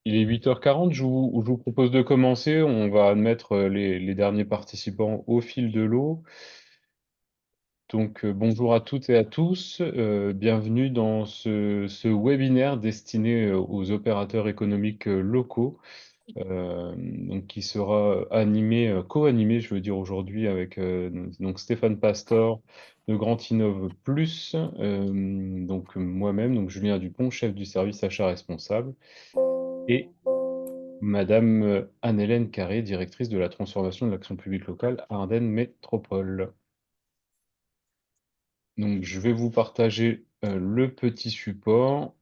Il est 8h40. Je vous propose de commencer. On va admettre les derniers participants au fil de l'eau. Donc, bonjour à toutes et à tous. Bienvenue dans ce webinaire destiné aux opérateurs économiques locaux, donc qui sera co-animé, je veux dire, aujourd'hui avec donc Stéphane Pastor de Grand Innov Plus, donc moi-même, donc Julien Dupont, chef du service achat responsable, et Madame Anne-Hélène Carré, directrice de la transformation de l'action publique locale à Ardennes Métropole. Donc, je vais vous partager le petit support.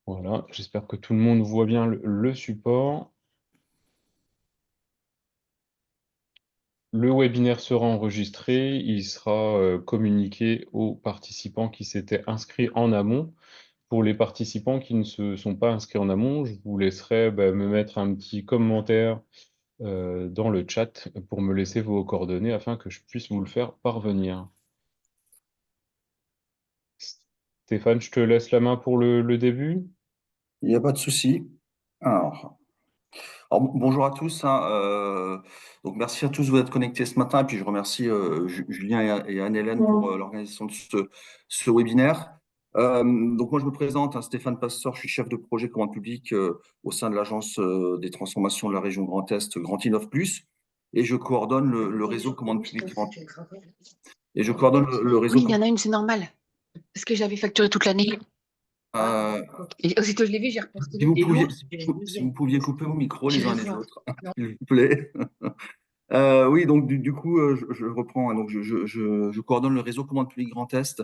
Voilà, j'espère que tout le monde voit bien le support. Le webinaire sera enregistré, il sera communiqué aux participants qui s'étaient inscrits en amont. Pour les participants qui ne se sont pas inscrits en amont, je vous laisserai me mettre un petit commentaire dans le chat pour me laisser vos coordonnées afin que je puisse vous le faire parvenir. Stéphane, je te laisse la main pour le début. Il n'y a pas de souci. Bonjour à tous, hein, donc merci à tous de vous être connectés ce matin. Et puis je remercie Julien et Anne-Hélène pour l'organisation de ce webinaire. Donc moi je me présente, hein, Stéphane Pastor, je suis chef de projet commande publique au sein de l'agence des transformations de la région Grand Est, Grand Innov Plus, et je coordonne le réseau commande publique et je coordonne le réseau. Oui, il y en a une, c'est normal. Parce que j'avais facturé toute l'année. Et aussitôt je l'ai vu, j'ai reposté. Si vous pouviez couper vos micros les uns les autres, s'il vous plaît. Oui, donc du coup, je reprends, hein. Donc, je coordonne le réseau commande publique Grand Est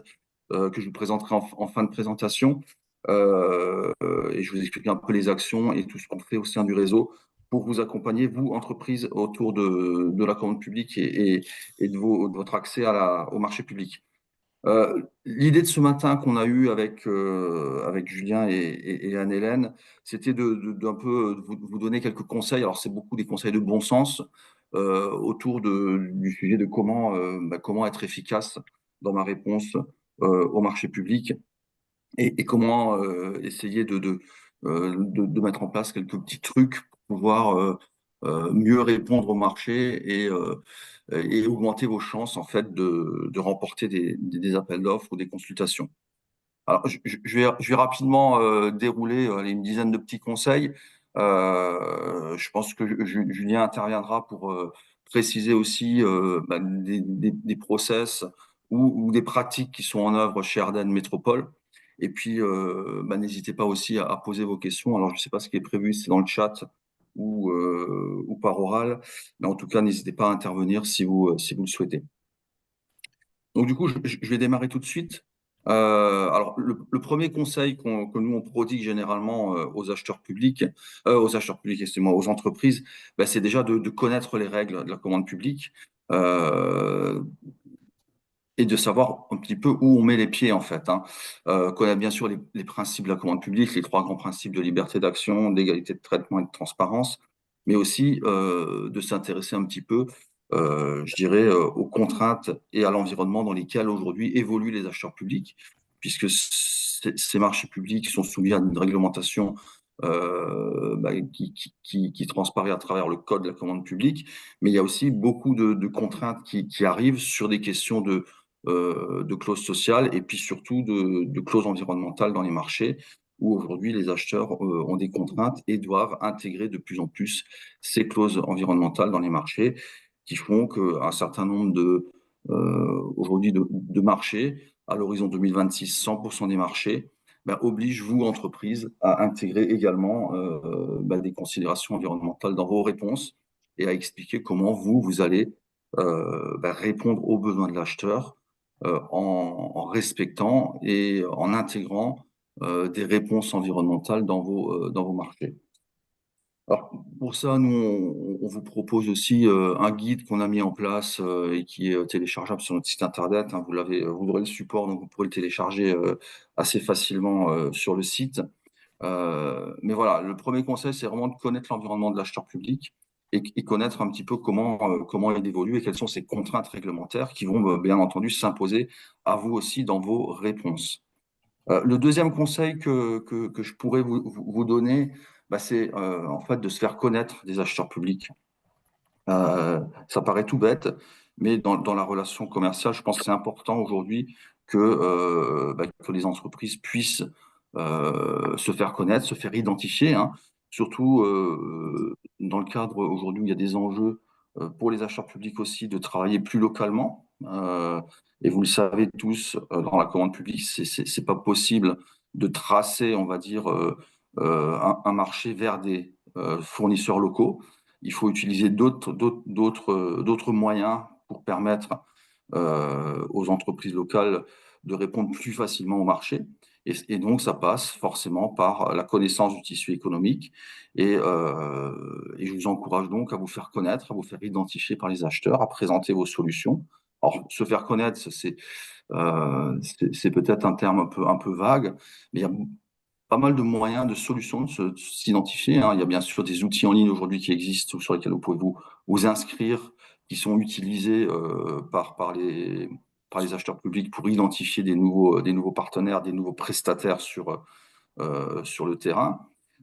que je vous présenterai en fin de présentation. Et je vous expliquerai un peu les actions et tout ce qu'on fait au sein du réseau pour vous accompagner, vous, entreprise, autour de la commande publique et de votre accès au marché public. L'idée de ce matin qu'on a eue avec Julien et Anne-Hélène, c'était d'un peu vous donner quelques conseils. Alors, c'est beaucoup des conseils de bon sens autour du sujet de comment être efficace dans ma réponse au marché public et comment essayer de mettre en place quelques petits trucs pour pouvoir mieux répondre au marché et augmenter vos chances en fait de remporter des appels d'offres ou des consultations. Alors, je vais rapidement dérouler une dizaine de petits conseils. Je pense que Julien interviendra pour préciser aussi des process ou des pratiques qui sont en œuvre chez Ardennes Métropole. Et puis, n'hésitez pas aussi à poser vos questions. Alors, je ne sais pas ce qui est prévu, c'est dans le chat ou par oral, mais en tout cas, n'hésitez pas à intervenir si vous le souhaitez. Donc, du coup, je vais démarrer tout de suite. Alors, le premier conseil que nous, on prodigue généralement excusez-moi, aux entreprises, c'est déjà de connaître les règles de la commande publique euh, et de savoir un petit peu où on met les pieds, en fait, hein. Connaître bien sûr les principes de la commande publique, les trois grands principes de liberté d'action, d'égalité de traitement et de transparence, mais aussi de s'intéresser un petit peu je dirais, aux contraintes et à l'environnement dans lesquels aujourd'hui évoluent les acheteurs publics, puisque ces marchés publics sont soumis à une réglementation qui transparaît à travers le code de la commande publique, mais il y a aussi beaucoup de contraintes qui arrivent sur des questions de clauses sociales et puis surtout de clauses environnementales dans les marchés, où aujourd'hui les acheteurs ont des contraintes et doivent intégrer de plus en plus ces clauses environnementales dans les marchés qui font qu'un certain nombre aujourd'hui de marchés, à l'horizon 2026, 100% des marchés, obligent vous, entreprise, à intégrer également des considérations environnementales dans vos réponses et à expliquer comment vous allez répondre aux besoins de l'acheteur en respectant et en intégrant des réponses environnementales dans vos marchés. Alors, pour ça, nous, on vous propose aussi un guide qu'on a mis en place et qui est téléchargeable sur notre site internet, hein. Vous aurez le support, donc vous pourrez le télécharger assez facilement sur le site. Mais voilà, le premier conseil, c'est vraiment de connaître l'environnement de l'acheteur public et connaître un petit peu comment il évolue et quelles sont ces contraintes réglementaires qui vont bien entendu s'imposer à vous aussi dans vos réponses. Le deuxième conseil que je pourrais vous donner, c'est en fait de se faire connaître des acheteurs publics. Ça paraît tout bête, mais dans la relation commerciale, je pense que c'est important aujourd'hui que les entreprises puissent se faire connaître, se faire identifier, hein. Surtout dans le cadre aujourd'hui où il y a des enjeux pour les acheteurs publics aussi de travailler plus localement. Et vous le savez tous, dans la commande publique, c'est pas possible de tracer, on va dire, un marché vers des fournisseurs locaux. Il faut utiliser d'autres moyens pour permettre aux entreprises locales de répondre plus facilement au marché. Et donc, ça passe forcément par la connaissance du tissu économique. Et je vous encourage donc à vous faire connaître, à vous faire identifier par les acheteurs, à présenter vos solutions. Alors, se faire connaître, c'est peut-être un terme un peu vague, mais il y a pas mal de moyens, de solutions de s'identifier, hein. Il y a bien sûr des outils en ligne aujourd'hui qui existent sur lesquels vous pouvez vous inscrire, qui sont utilisés par les acheteurs publics pour identifier des nouveaux partenaires, des nouveaux prestataires sur le terrain.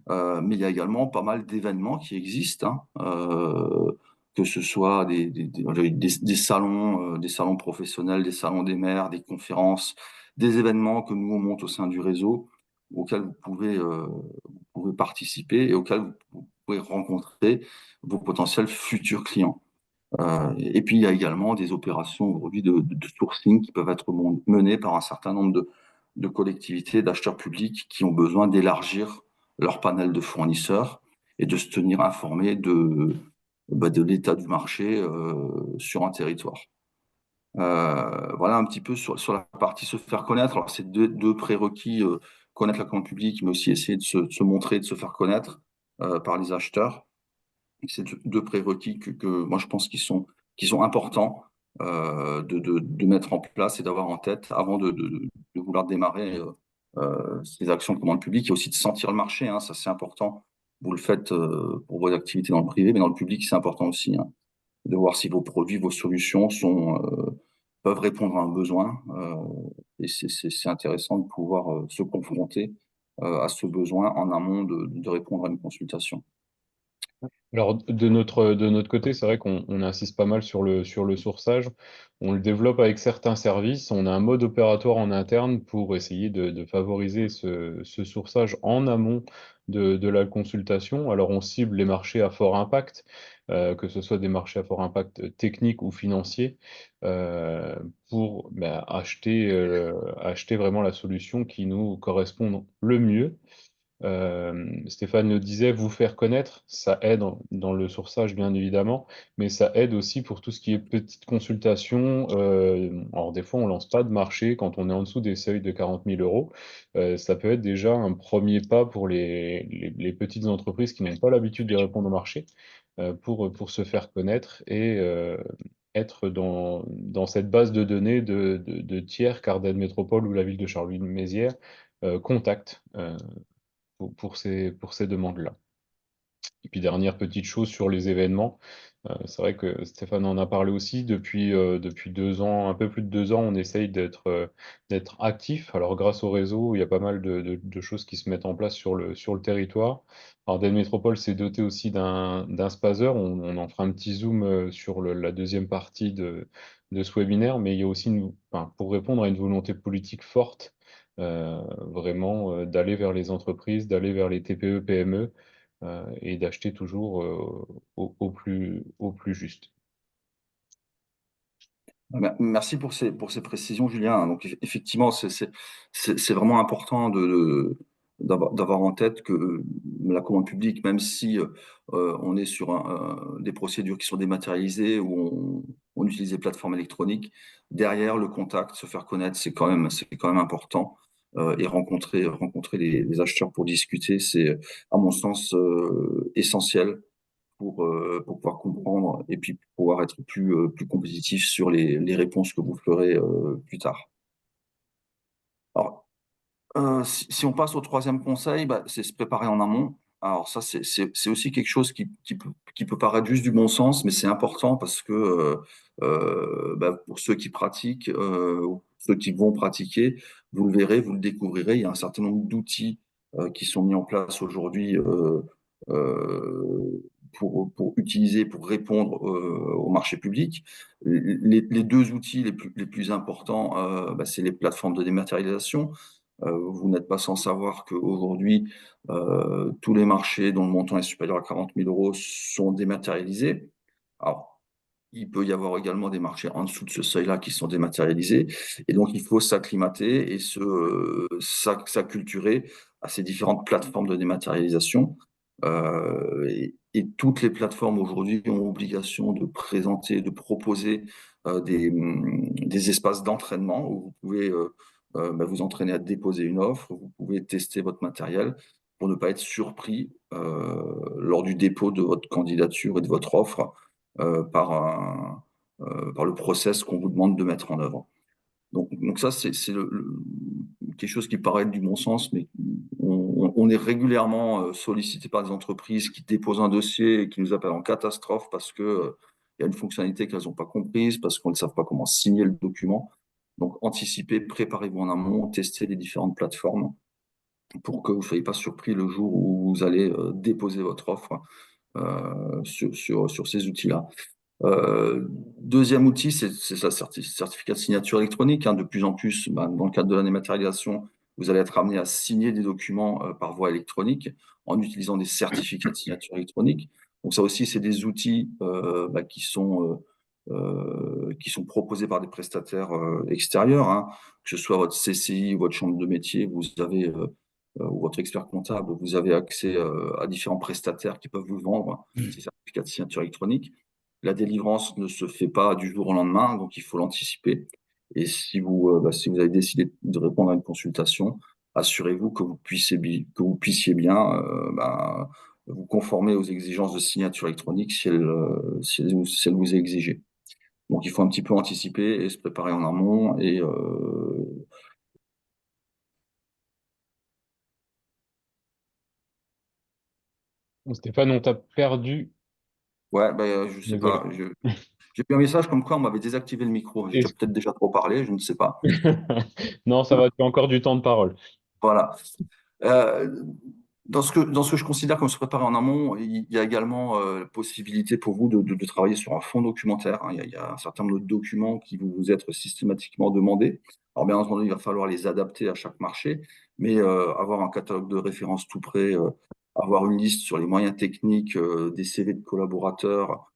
Mais il y a également pas mal d'événements qui existent, hein, que ce soit des salons professionnels, des salons des maires, des conférences, des événements que nous on monte au sein du réseau auxquels vous pouvez participer et auxquels vous pouvez rencontrer vos potentiels futurs clients. Et puis, il y a également des opérations aujourd'hui de sourcing qui peuvent être menées par un certain nombre de collectivités, d'acheteurs publics qui ont besoin d'élargir leur panel de fournisseurs et de se tenir informés de l'état du marché sur un territoire. Voilà un petit peu sur la partie se faire connaître. Alors, c'est deux prérequis, connaître la commande publique, mais aussi essayer de se montrer, de se faire connaître par les acheteurs. C'est deux prérequis que moi je pense qui sont importants de mettre en place et d'avoir en tête avant de vouloir démarrer ces actions de commande publique et aussi de sentir le marché, hein, ça c'est important. Vous le faites pour vos activités dans le privé, mais dans le public c'est important aussi, hein, de voir si vos produits, vos solutions peuvent répondre à un besoin. Et c'est intéressant de pouvoir se confronter à ce besoin en amont de répondre à une consultation. Alors, de notre côté, c'est vrai qu'on insiste pas mal sur le sourçage. On le développe avec certains services. On a un mode opératoire en interne pour essayer de favoriser ce sourçage en amont de la consultation. Alors, on cible les marchés à fort impact, que ce soit des marchés à fort impact technique ou financier, euh, pour acheter vraiment la solution qui nous correspond le mieux. Stéphane le disait, vous faire connaître, ça aide dans le sourçage, bien évidemment, mais ça aide aussi pour tout ce qui est petite consultation. Alors, des fois, on lance pas de marché quand on est en dessous des seuils de 40 000 euros. Ça peut être déjà un premier pas pour les petites entreprises qui n'ont pas l'habitude de répondre au marché, pour se faire connaître et être dans cette base de données de tiers qu'Ardenne Métropole ou la ville de Charleville-Mézières contactent. Pour ces demandes-là. Et puis dernière petite chose sur les événements, c'est vrai que Stéphane en a parlé aussi, depuis 2 ans, un peu plus de 2 ans, on essaye d'être actif. Alors grâce au réseau, il y a pas mal de choses qui se mettent en place sur le territoire. Alors Dell Métropole s'est doté aussi d'un spazer, on en fera un petit zoom sur la deuxième partie de ce webinaire, mais il y a aussi, enfin, pour répondre à une volonté politique forte, vraiment d'aller vers les entreprises, d'aller vers les TPE, PME, et d'acheter toujours au plus juste. Merci pour ces précisions, Julien. Donc, effectivement, c'est vraiment important d'avoir en tête que la commande publique, même si on est sur des procédures qui sont dématérialisées ou on utilise des plateformes électroniques, derrière le contact, se faire connaître, c'est quand même important. Et rencontrer les acheteurs pour discuter, c'est, à mon sens, essentiel pour pouvoir comprendre et puis pouvoir être plus compétitif sur les réponses que vous ferez plus tard. Alors, si on passe au troisième conseil, c'est se préparer en amont. Alors ça, c'est aussi quelque chose qui peut paraître juste du bon sens, mais c'est important parce que pour ceux qui pratiquent, ou ceux qui vont pratiquer, vous le verrez, vous le découvrirez, il y a un certain nombre d'outils qui sont mis en place aujourd'hui pour utiliser, pour répondre au marché public. Les deux outils les plus importants, c'est les plateformes de dématérialisation. Vous n'êtes pas sans savoir qu'aujourd'hui, tous les marchés dont le montant est supérieur à 40 000 euros sont dématérialisés. Alors, il peut y avoir également des marchés en dessous de ce seuil-là qui sont dématérialisés. Et donc, il faut s'acclimater et s'acculturer à ces différentes plateformes de dématérialisation. Et toutes les plateformes aujourd'hui ont obligation de présenter, de proposer des espaces d'entraînement où vous pouvez vous entraîner à déposer une offre, vous pouvez tester votre matériel pour ne pas être surpris lors du dépôt de votre candidature et de votre offre par le process qu'on vous demande de mettre en œuvre. Donc ça, c'est quelque chose qui paraît être du bon sens, mais on est régulièrement sollicité par des entreprises qui déposent un dossier et qui nous appellent en catastrophe parce que il y a une fonctionnalité qu'elles n'ont pas comprise, parce qu'on ne savent pas comment signer le document. Donc anticipez, préparez-vous en amont, testez les différentes plateformes pour que vous ne soyez pas surpris le jour où vous allez déposer votre offre sur ces outils-là. Deuxième outil, c'est le certificat de signature électronique. Hein. De plus en plus, dans le cadre de la dématérialisation, vous allez être amené à signer des documents par voie électronique en utilisant des certificats de signature électronique. Donc ça aussi, c'est des outils qui sont proposés par des prestataires extérieurs, hein. Que ce soit votre CCI ou votre chambre de métier, vous avez ou votre expert comptable, vous avez accès à différents prestataires qui peuvent vous vendre ces certificats de signature électronique. La délivrance ne se fait pas du jour au lendemain, donc il faut l'anticiper. Et si vous avez décidé de répondre à une consultation, assurez-vous que vous puissiez bien vous conformer aux exigences de signature électronique si elles vous est exigées. Donc il faut un petit peu anticiper et se préparer en amont. Et Stéphane, on t'a perdu. ouais, je sais Désolé. pas. J'ai eu un message comme quoi on m'avait désactivé le micro. J'ai Est-ce- peut-être déjà trop parlé, je ne sais pas. Non, ça va, tu as encore du temps de parole. Voilà. Euh, dans ce que je considère comme se préparer en amont, il y a également la possibilité pour vous de travailler sur un fond documentaire. Hein. Il y a un certain nombre de documents qui vont vous être systématiquement demandés. Alors bien entendu, il va falloir les adapter à chaque marché, mais avoir un catalogue de références tout prêt, avoir une liste sur les moyens techniques, des CV de collaborateurs,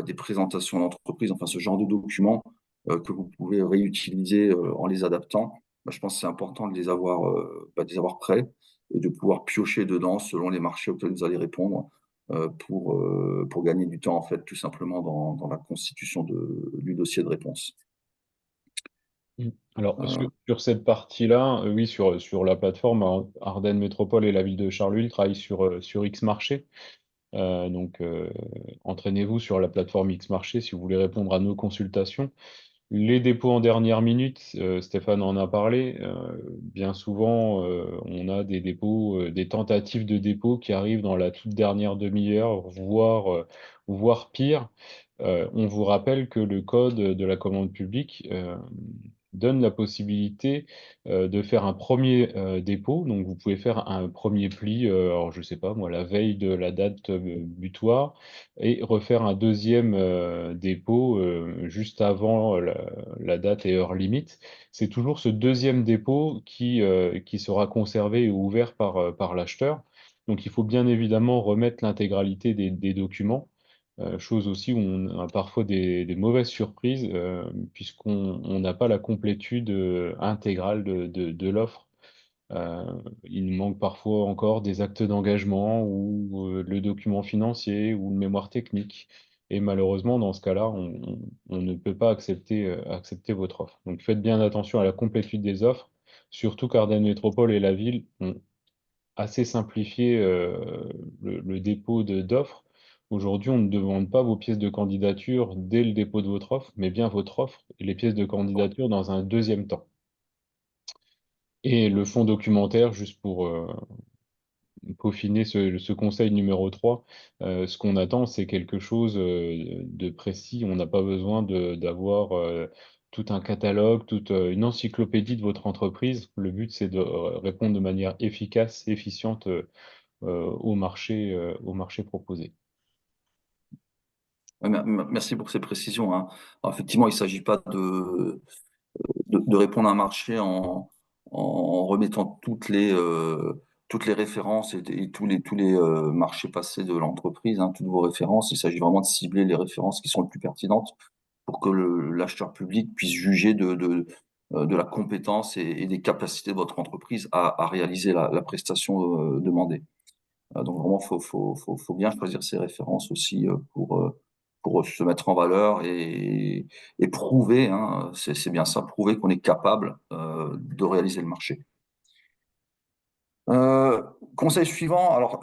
des présentations d'entreprise, enfin ce genre de documents que vous pouvez réutiliser en les adaptant. Je pense que c'est important de les avoir prêts et de pouvoir piocher dedans selon les marchés auxquels vous allez répondre pour gagner du temps, en fait, tout simplement dans la constitution du dossier de réponse. Alors, Euh, sur cette partie-là, oui, sur la plateforme, Ardennes Métropole et la ville de Charleville travaillent sur X marché. Donc, entraînez-vous sur la plateforme X marché si vous voulez répondre à nos consultations. Les dépôts en dernière minute, Stéphane en a parlé. Bien souvent, on a des dépôts, des tentatives de dépôt qui arrivent dans la toute dernière demi-heure, voire pire. On vous rappelle que le code de la commande publique donne la possibilité de faire un premier dépôt. Donc, vous pouvez faire un premier pli, alors je sais pas moi, la veille de la date butoir, et refaire un deuxième dépôt juste avant la date et heure limite. C'est toujours ce deuxième dépôt qui sera conservé et ouvert par l'acheteur. Donc, il faut bien évidemment remettre l'intégralité des documents. Chose aussi où on a parfois des mauvaises surprises, puisqu'on n'a pas la complétude intégrale de l'offre. Euh, il nous manque parfois encore des actes d'engagement ou le document financier ou le mémoire technique. Et malheureusement, dans ce cas-là, on ne peut pas accepter votre offre. Donc faites bien attention à la complétude des offres, surtout qu'Ardenne Métropole et la ville ont assez simplifié le dépôt d'offres. Aujourd'hui, on ne demande pas vos pièces de candidature dès le dépôt de votre offre, mais bien votre offre et les pièces de candidature dans un deuxième temps. Et le fond documentaire, juste peaufiner ce conseil numéro 3. Ce qu'on attend, c'est quelque chose de précis. On n'a pas besoin d'avoir tout un catalogue, toute une encyclopédie de votre entreprise. Le but, c'est de répondre de manière efficace, efficiente au marché proposé. Ouais, merci pour ces précisions, hein. Alors, effectivement, il ne s'agit pas de répondre à un marché en remettant toutes les références et tous les marchés passés de l'entreprise, hein, toutes vos références. Il s'agit vraiment de cibler les références qui sont les plus pertinentes pour que l'acheteur public puisse juger de la compétence et des capacités de votre entreprise à réaliser la prestation demandée. Donc vraiment, faut bien choisir ses références aussi pour se mettre en valeur et prouver, hein, c'est bien ça, prouver qu'on est capable de réaliser le marché. Conseil suivant, alors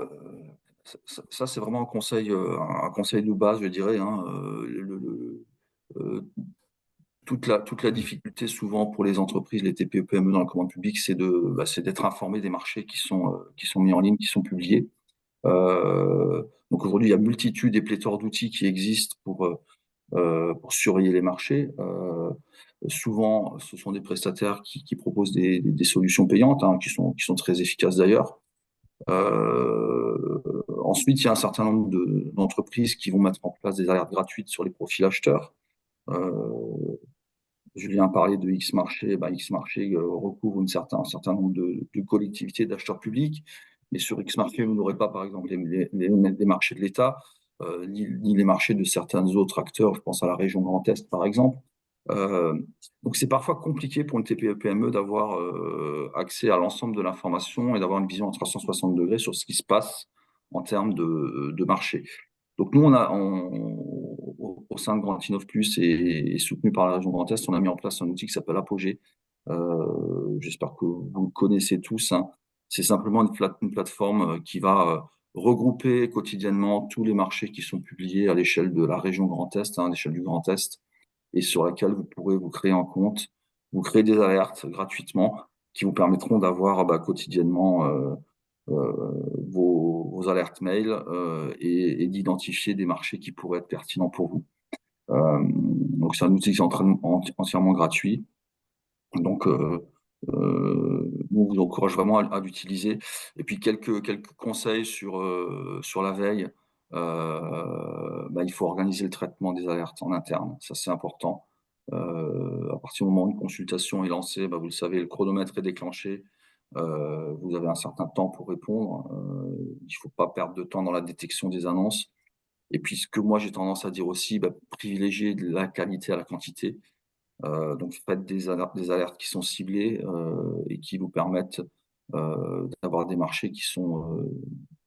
ça, c'est vraiment un conseil de base, je dirais, hein, euh, toute la difficulté souvent pour les entreprises, les TPE-PME dans la commande publique, c'est d'être informé des marchés qui sont mis en ligne, qui sont publiés. Donc aujourd'hui, il y a multitude et pléthore d'outils qui existent pour surveiller les marchés. Souvent, ce sont des prestataires qui proposent des solutions payantes, hein, qui sont très efficaces d'ailleurs. Ensuite, il y a un certain nombre d'entreprises qui vont mettre en place des alertes gratuites sur les profils acheteurs. Julien parlait de X marché, X marché recouvre un certain nombre de collectivités d'acheteurs publics, mais sur X marché, vous n'aurez pas, par exemple, les marchés de l'État, ni les marchés de certains autres acteurs, je pense à la région Grand Est, par exemple. Euh, donc, c'est parfois compliqué pour une TPE-PME d'avoir accès à l'ensemble de l'information et d'avoir une vision à 360 degrés sur ce qui se passe en termes de marché. Donc nous, au sein de Grand Innov Plus et soutenu par la région Grand Est, on a mis en place un outil qui s'appelle Apogée. J'espère que vous le connaissez tous, hein. C'est simplement une plateforme qui va regrouper quotidiennement tous les marchés qui sont publiés à l'échelle de la région Grand Est, hein, à l'échelle du Grand Est, et sur laquelle vous pourrez vous créer un compte, vous créer des alertes gratuitement qui vous permettront d'avoir quotidiennement vos alertes mail et d'identifier des marchés qui pourraient être pertinents pour vous. Donc c'est un outil qui est entièrement gratuit. Donc nous vous encourage vraiment à l'utiliser. Et puis quelques conseils sur la veille. Il faut organiser le traitement des alertes en interne, ça c'est important. À partir du moment où une consultation est lancée, vous le savez, le chronomètre est déclenché. Vous avez un certain temps pour répondre. Il ne faut pas perdre de temps dans la détection des annonces. Et puis, ce que moi j'ai tendance à dire aussi, privilégier de la qualité à la quantité. Donc, faites des alertes qui sont ciblées et qui vous permettent d'avoir des marchés qui sont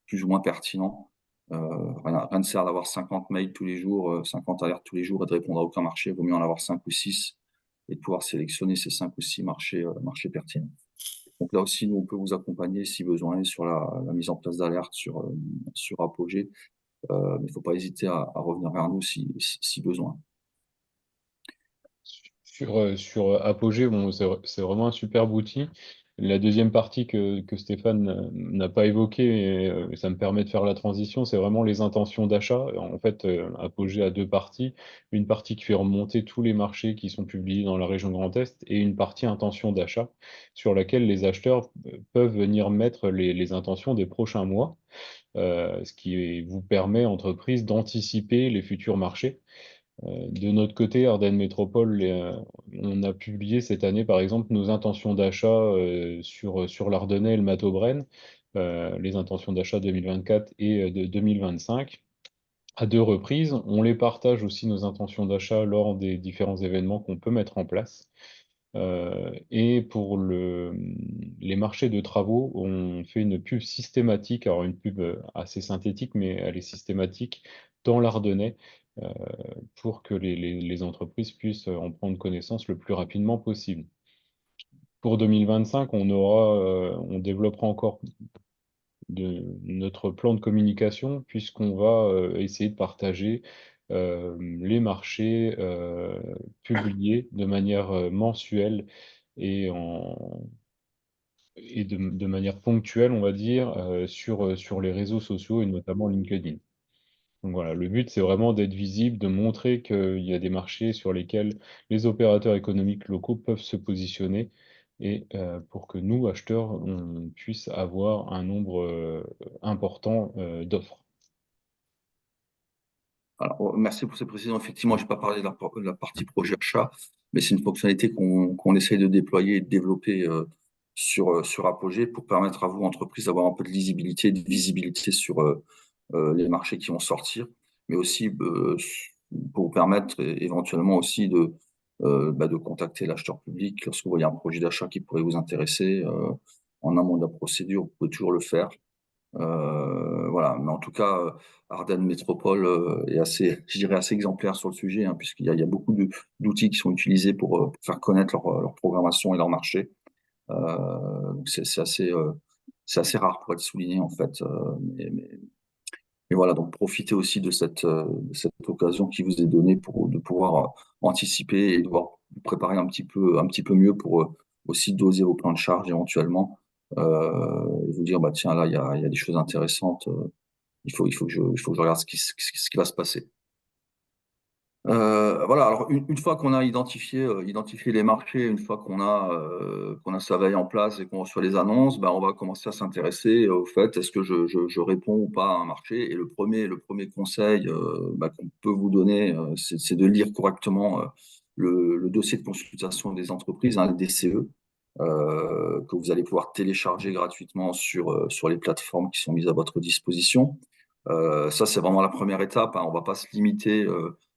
plus ou moins pertinents. Rien ne sert d'avoir 50 mails tous les jours, 50 alertes tous les jours et de répondre à aucun marché. Il vaut mieux en avoir 5 ou 6 et de pouvoir sélectionner ces 5 ou 6 marchés pertinents. Donc là aussi, nous, on peut vous accompagner si besoin sur la mise en place d'alertes sur Apogée. Mais il ne faut pas hésiter à revenir vers nous si besoin. Sur Apogée, bon, c'est vraiment un superbe outil. La deuxième partie que Stéphane n'a pas évoquée, et ça me permet de faire la transition, c'est vraiment les intentions d'achat. En fait, Apogée a deux parties. Une partie qui fait remonter tous les marchés qui sont publiés dans la région Grand Est et une partie intention d'achat sur laquelle les acheteurs peuvent venir mettre les intentions des prochains mois, ce qui vous permet, entreprise, d'anticiper les futurs marchés. De notre côté, Ardennes Métropole, on a publié cette année, par exemple, nos intentions d'achat sur l'Ardennais et le Mato-Brenne, les intentions d'achat 2024 et de 2025. À deux reprises, on les partage aussi, nos intentions d'achat, lors des différents événements qu'on peut mettre en place. Et pour les marchés de travaux, on fait une pub systématique, alors une pub assez synthétique, mais elle est systématique dans l'Ardennais, euh, pour que les entreprises puissent en prendre connaissance le plus rapidement possible. Pour 2025, on développera encore notre plan de communication, puisqu'on va essayer de partager les marchés publiés de manière mensuelle et et de manière ponctuelle, on va dire, sur les réseaux sociaux et notamment LinkedIn. Donc voilà, le but, c'est vraiment d'être visible, de montrer qu'il y a des marchés sur lesquels les opérateurs économiques locaux peuvent se positionner et pour que nous, acheteurs, on puisse avoir un nombre important d'offres. Alors, merci pour ces précisions. Effectivement, je n'ai pas parlé de la partie projet achat, mais c'est une fonctionnalité qu'on essaye de déployer et de développer sur Apogée pour permettre à vous, entreprises, d'avoir un peu de lisibilité, de visibilité sur les marchés qui vont sortir, mais aussi pour vous permettre éventuellement aussi de contacter l'acheteur public lorsque vous voyez un projet d'achat qui pourrait vous intéresser en amont de la procédure, vous pouvez toujours le faire. Voilà, mais en tout cas, Ardennes Métropole est assez, je dirais, assez exemplaire sur le sujet, hein, il y a beaucoup d'outils qui sont utilisés pour faire connaître leur programmation et leur marché. Donc c'est assez rare pour être souligné en fait. Mais voilà, donc profitez aussi de cette occasion qui vous est donnée de pouvoir anticiper et de pouvoir vous préparer un petit peu mieux pour aussi doser vos plans de charge éventuellement. Et vous dire, bah, tiens, là, il y a des choses intéressantes. Il faut que je regarde ce qui va se passer. Voilà, alors une fois qu'on a identifié les marchés, une fois qu'on a sa veille en place et qu'on reçoit les annonces, ben, on va commencer à s'intéresser au fait, est-ce que je réponds ou pas à un marché? Et le premier conseil bah, qu'on peut vous donner, c'est de lire correctement le dossier de consultation des entreprises, hein, le DCE, que vous allez pouvoir télécharger gratuitement sur les plateformes qui sont mises à votre disposition. Ça, c'est vraiment la première étape, hein. On ne va pas se limiter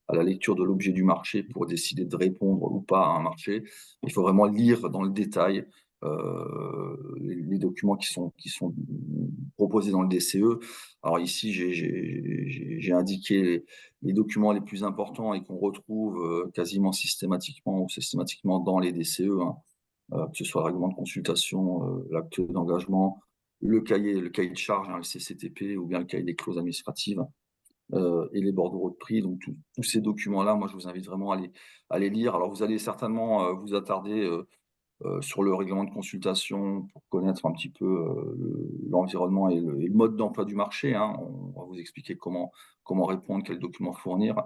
à la lecture de l'objet du marché pour décider de répondre ou pas à un marché. Il faut vraiment lire dans le détail les documents qui sont proposés dans le DCE. Alors ici, j'ai indiqué les documents les plus importants et qu'on retrouve quasiment systématiquement ou systématiquement dans les DCE, hein, que ce soit le règlement de consultation, l'acte d'engagement, le cahier de charge, hein, le CCTP, ou bien le cahier des clauses administratives et les bordereaux de prix. Donc, tous ces documents-là, moi, je vous invite vraiment à les lire. Alors, vous allez certainement vous attarder sur le règlement de consultation pour connaître un petit peu l'environnement et le mode d'emploi du marché, hein. On va vous expliquer comment répondre, quels documents fournir.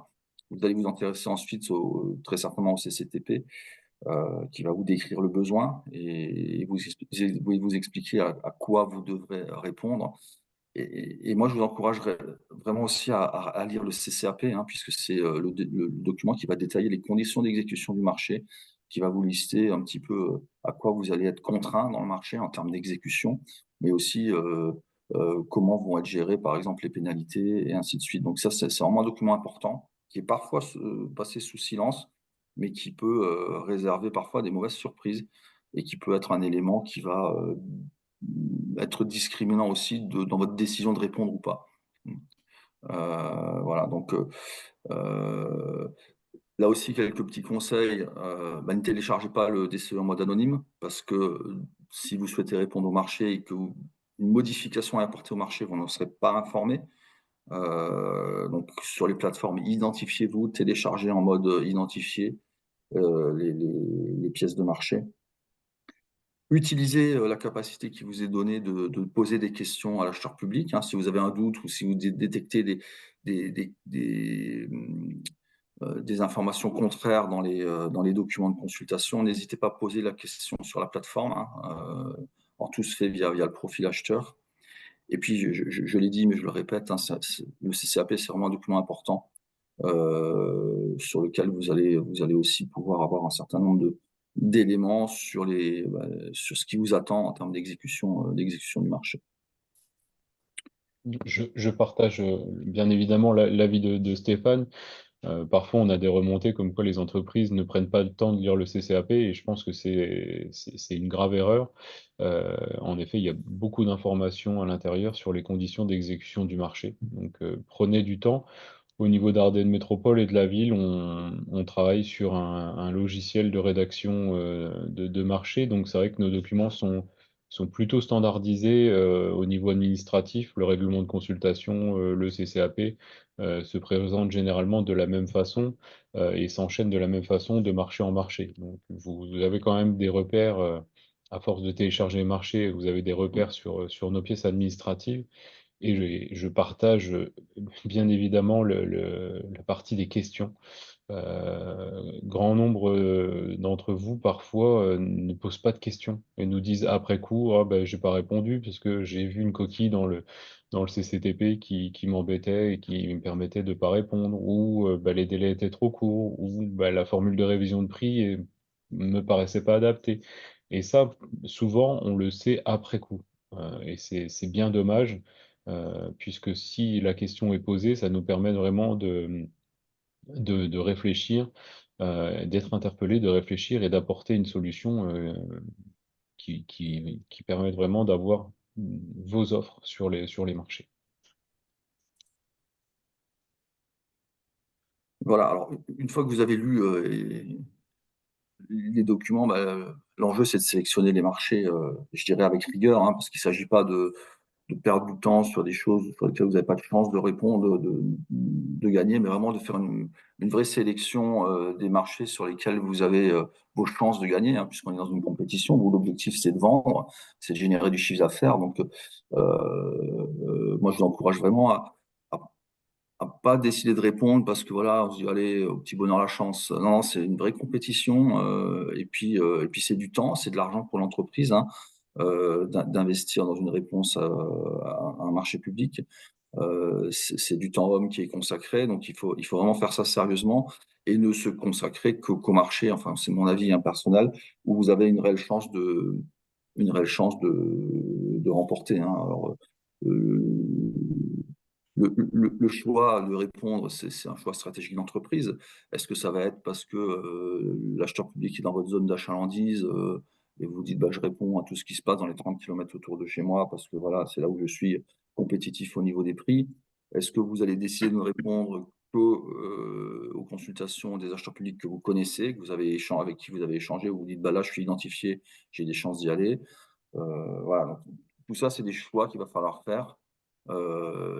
Vous allez vous intéresser ensuite très certainement au CCTP, qui va vous décrire le besoin et vous expliquer à quoi vous devrez répondre. Et moi, je vous encouragerais vraiment aussi à lire le CCAP, hein, puisque c'est le document qui va détailler les conditions d'exécution du marché, qui va vous lister un petit peu à quoi vous allez être contraint dans le marché en termes d'exécution, mais aussi comment vont être gérées, par exemple, les pénalités et ainsi de suite. Donc ça, c'est vraiment un document important qui est parfois passé sous silence, mais qui peut réserver parfois des mauvaises surprises et qui peut être un élément qui va être discriminant aussi dans votre décision de répondre ou pas. Voilà, donc euh, là aussi, quelques petits conseils. Bah, ne téléchargez pas le DCE en mode anonyme parce que si vous souhaitez répondre au marché et que une modification est apportée au marché, vous n'en serez pas informé. Donc sur les plateformes, identifiez-vous, téléchargez en mode identifié les pièces de marché. Utilisez la capacité qui vous est donnée de poser des questions à l'acheteur public, hein. Si vous avez un doute ou si vous détectez des informations contraires dans les documents de consultation, n'hésitez pas à poser la question sur la plateforme, hein. Alors, tout se fait via le profil acheteur. Et puis, je l'ai dit, mais je le répète, hein, le CCAP, c'est vraiment un document important sur lequel vous allez aussi pouvoir avoir un certain nombre d'éléments sur ce qui vous attend en termes d'exécution du marché. Je partage bien évidemment l'avis de Stéphane. Parfois, on a des remontées comme quoi les entreprises ne prennent pas le temps de lire le CCAP et je pense que c'est une grave erreur. En effet, il y a beaucoup d'informations à l'intérieur sur les conditions d'exécution du marché. Donc, prenez du temps. Au niveau d'Ardenne Métropole et de la ville, on travaille sur un logiciel de rédaction de marché. Donc, c'est vrai que nos documents sont plutôt standardisés au niveau administratif. Le règlement de consultation, le CCAP, se présentent généralement de la même façon et s'enchaînent de la même façon de marché en marché. Donc, vous avez quand même des repères à force de télécharger les marchés, vous avez des repères sur nos pièces administratives. Et je partage bien évidemment la partie des questions. Grand nombre d'entre vous, parfois, ne posent pas de questions et nous disent après coup, ah ben, j'ai pas répondu parce que j'ai vu une coquille dans le CCTP qui m'embêtait et qui me permettait de pas répondre, ou bah, les délais étaient trop courts, ou bah, la formule de révision de prix me paraissait pas adaptée. Et ça, souvent, on le sait après coup. Et c'est bien dommage, puisque si la question est posée, ça nous permet vraiment de réfléchir, d'être interpellé, de réfléchir et d'apporter une solution qui permette vraiment d'avoir vos offres sur les marchés. Voilà, alors une fois que vous avez lu les documents, bah, l'enjeu c'est de sélectionner les marchés, je dirais avec rigueur, hein, parce qu'il ne s'agit pas de perdre du temps sur des choses sur lesquelles vous n'avez pas de chance de répondre, de gagner, mais vraiment de faire une vraie sélection des marchés sur lesquels vous avez vos chances de gagner, hein, puisqu'on est dans une compétition où l'objectif c'est de vendre, c'est de générer du chiffre d'affaires. Donc, moi, je vous encourage vraiment à pas décider de répondre parce que voilà, on se dit allez, au petit bonheur la chance. Non, non, c'est une vraie compétition et puis c'est du temps, c'est de l'argent pour l'entreprise, hein, d'investir dans une réponse à un marché public. C'est du temps homme qui est consacré, donc il faut vraiment faire ça sérieusement et ne se consacrer qu'au marché. Enfin, c'est mon avis personnel où vous avez une réelle chance de remporter, hein. Alors, euh, le choix de répondre, c'est un choix stratégique d'entreprise. Est-ce que ça va être parce que l'acheteur public est dans votre zone d'achalandise et vous dites bah, je réponds à tout ce qui se passe dans les 30 km autour de chez moi parce que voilà, c'est là où je suis compétitif au niveau des prix? Est-ce que vous allez décider de ne répondre que aux consultations des acheteurs publics que vous connaissez, que vous avez avec qui vous avez échangé, où vous dites bah, là je suis identifié, j'ai des chances d'y aller? Voilà, donc, tout ça, c'est des choix qu'il va falloir faire.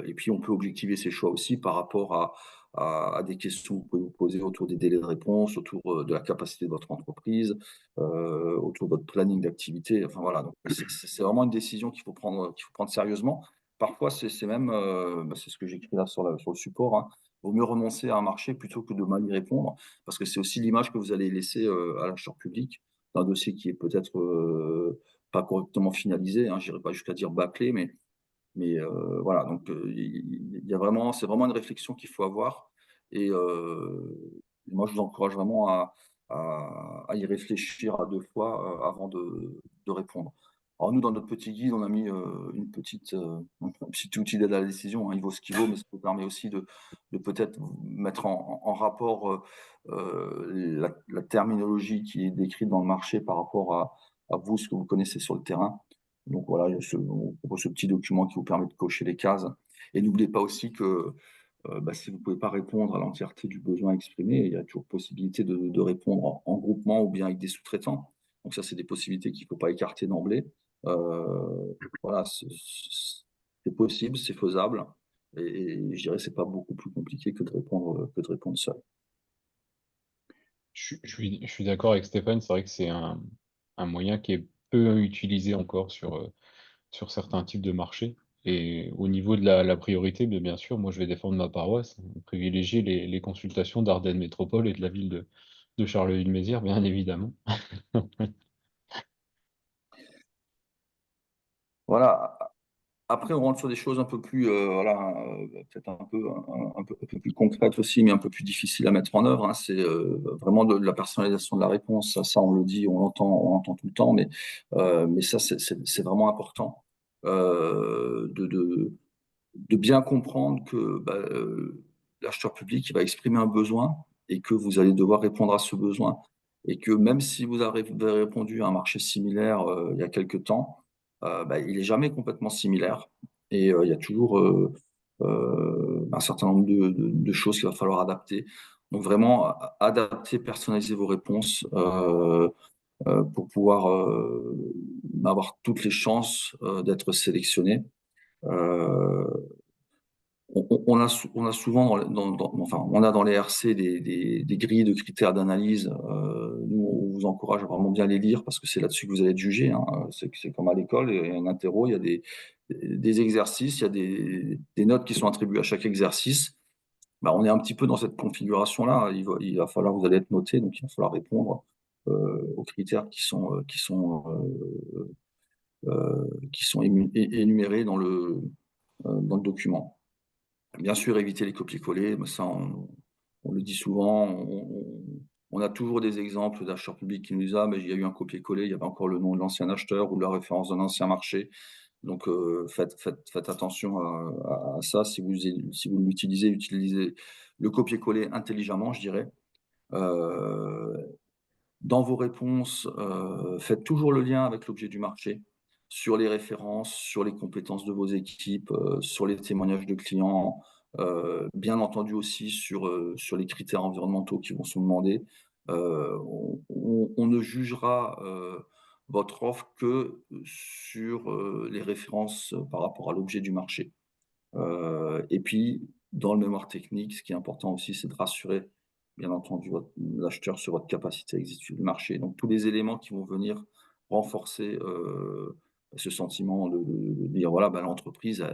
Et puis, on peut objectiver ces choix aussi par rapport à des questions que vous pouvez vous poser autour des délais de réponse, autour de la capacité de votre entreprise, autour de votre planning d'activité. Enfin voilà, donc c'est vraiment une décision qu'il faut prendre sérieusement. Parfois, c'est même, bah, c'est ce que j'écris là sur le support, hein. Vaut mieux renoncer à un marché plutôt que de mal y répondre, parce que c'est aussi l'image que vous allez laisser à l'acheteur public d'un dossier qui est peut-être pas correctement finalisé, hein, j'irai pas jusqu'à dire bâclé, mais voilà, donc il y a vraiment, c'est vraiment une réflexion qu'il faut avoir. Et moi, je vous encourage vraiment à y réfléchir à deux fois avant de répondre. Alors nous, dans notre petit guide, on a mis un petit outil d'aide à la décision, hein, il vaut ce qu'il vaut, mais ça vous permet aussi de peut-être mettre en rapport la terminologie qui est décrite dans le marché par rapport à vous, ce que vous connaissez sur le terrain. Donc voilà, on propose ce petit document qui vous permet de cocher les cases. Et n'oubliez pas aussi que bah, si vous ne pouvez pas répondre à l'entièreté du besoin exprimé, il y a toujours possibilité de répondre en groupement ou bien avec des sous-traitants. Donc ça, c'est des possibilités qu'il ne faut pas écarter d'emblée. Voilà, c'est possible, c'est faisable. Et je dirais que ce n'est pas beaucoup plus compliqué que de répondre seul. Je suis d'accord avec Stéphane, c'est vrai que c'est un moyen qui est peu utilisé encore sur certains types de marchés. Et au niveau de la priorité, bien sûr, moi je vais défendre ma paroisse, privilégier les consultations d'Ardennes Métropole et de la ville de Charleville-Mézières, bien évidemment. Voilà. Après, on rentre sur des choses un peu plus, voilà, peut-être un peu plus concrètes aussi, mais un peu plus difficiles à mettre en œuvre, hein. C'est vraiment de la personnalisation de la réponse. Ça, on le dit, on l'entend tout le temps, mais ça, c'est vraiment important de bien comprendre que bah, l'acheteur public il va exprimer un besoin et que vous allez devoir répondre à ce besoin. Et que même si vous avez répondu à un marché similaire il y a quelques temps, bah, il n'est jamais complètement similaire. Et il y a toujours un certain nombre de choses qu'il va falloir adapter. Donc vraiment, adapter, personnaliser vos réponses pour pouvoir avoir toutes les chances d'être sélectionné. Euh, on a souvent enfin, on a dans les RC des grilles de critères d'analyse. Nous, vous encourage à vraiment bien les lire parce que c'est là-dessus que vous allez être jugé. Hein. C'est comme à l'école, il y a un interro, il y a des exercices, il y a des notes qui sont attribuées à chaque exercice. Bah, on est un petit peu dans cette configuration-là. Il va falloir, vous allez être noté, donc il va falloir répondre aux critères qui sont énumérés dans le document. Bien sûr, éviter les copier-coller, mais ça, on le dit souvent. On a toujours des exemples d'acheteurs publics qui nous disent ah, mais il y a eu un copier-coller, il y avait encore le nom de l'ancien acheteur ou la référence d'un ancien marché. Donc, faites attention à ça. Si vous l'utilisez, utilisez le copier-coller intelligemment, je dirais. Dans vos réponses, faites toujours le lien avec l'objet du marché, sur les références, sur les compétences de vos équipes, sur les témoignages de clients, bien entendu aussi sur les critères environnementaux qui vont se demander. On ne jugera votre offre que sur les références par rapport à l'objet du marché. Et puis, dans le mémoire technique, ce qui est important aussi, c'est de rassurer, bien entendu, l'acheteur sur votre capacité à exécuter le marché. Donc, tous les éléments qui vont venir renforcer ce sentiment de dire, voilà, ben, l'entreprise,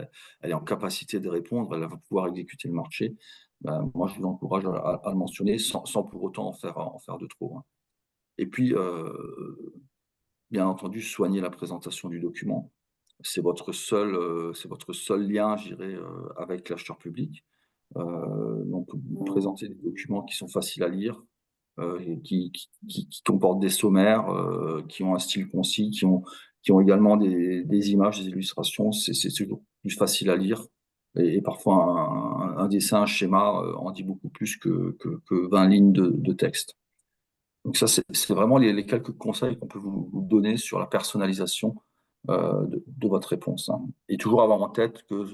elle est en capacité de répondre, elle va pouvoir exécuter le marché. Ben, moi, je vous encourage à le mentionner sans pour autant en faire de trop. Hein. Et puis, bien entendu, soigner la présentation du document. C'est votre seul lien, je dirais, avec l'acheteur public. Donc, vous présentez des documents qui sont faciles à lire, qui comportent des sommaires, qui ont un style concis, qui ont également des images, des illustrations. C'est toujours plus facile à lire. Et parfois, un dessin, un schéma en dit beaucoup plus que 20 lignes de texte. Donc ça, c'est vraiment les quelques conseils qu'on peut vous donner sur la personnalisation de votre réponse. Hein. Et toujours avoir en tête que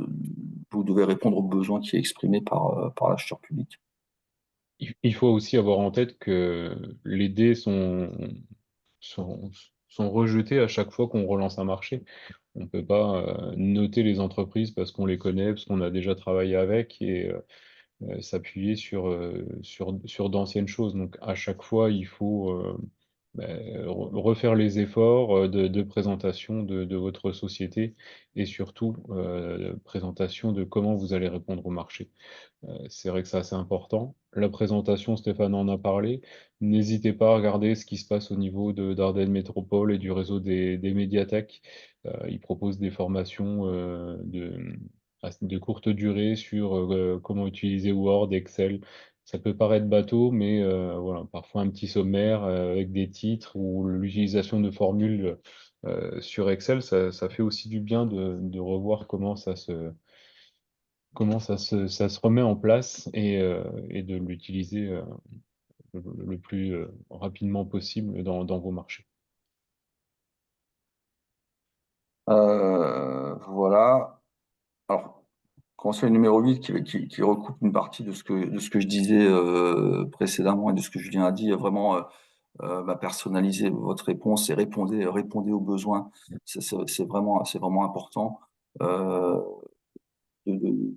vous devez répondre aux besoins qui est exprimé par l'acheteur public. Il faut aussi avoir en tête que les dés sont, sont rejetés à chaque fois qu'on relance un marché. On ne peut pas noter les entreprises parce qu'on les connaît, parce qu'on a déjà travaillé avec et s'appuyer sur d'anciennes choses. Donc à chaque fois, il faut refaire les efforts de présentation de votre société et surtout présentation de comment vous allez répondre au marché. C'est vrai que c'est assez important. La présentation, Stéphane en a parlé. N'hésitez pas à regarder ce qui se passe au niveau d'Ardenne Métropole et du réseau des médiathèques. Ils proposent des formations de courte durée sur comment utiliser Word, Excel. Ça peut paraître bateau, mais voilà, parfois un petit sommaire avec des titres ou l'utilisation de formules sur Excel, ça fait aussi du bien de revoir comment ça se remet en place et de l'utiliser le plus rapidement possible dans vos marchés. Voilà. Alors, conseil numéro 8 qui recoupe une partie de ce que je disais précédemment et de ce que Julien a dit, vraiment personnaliser votre réponse et répondez aux besoins. C'est vraiment important. Euh, de,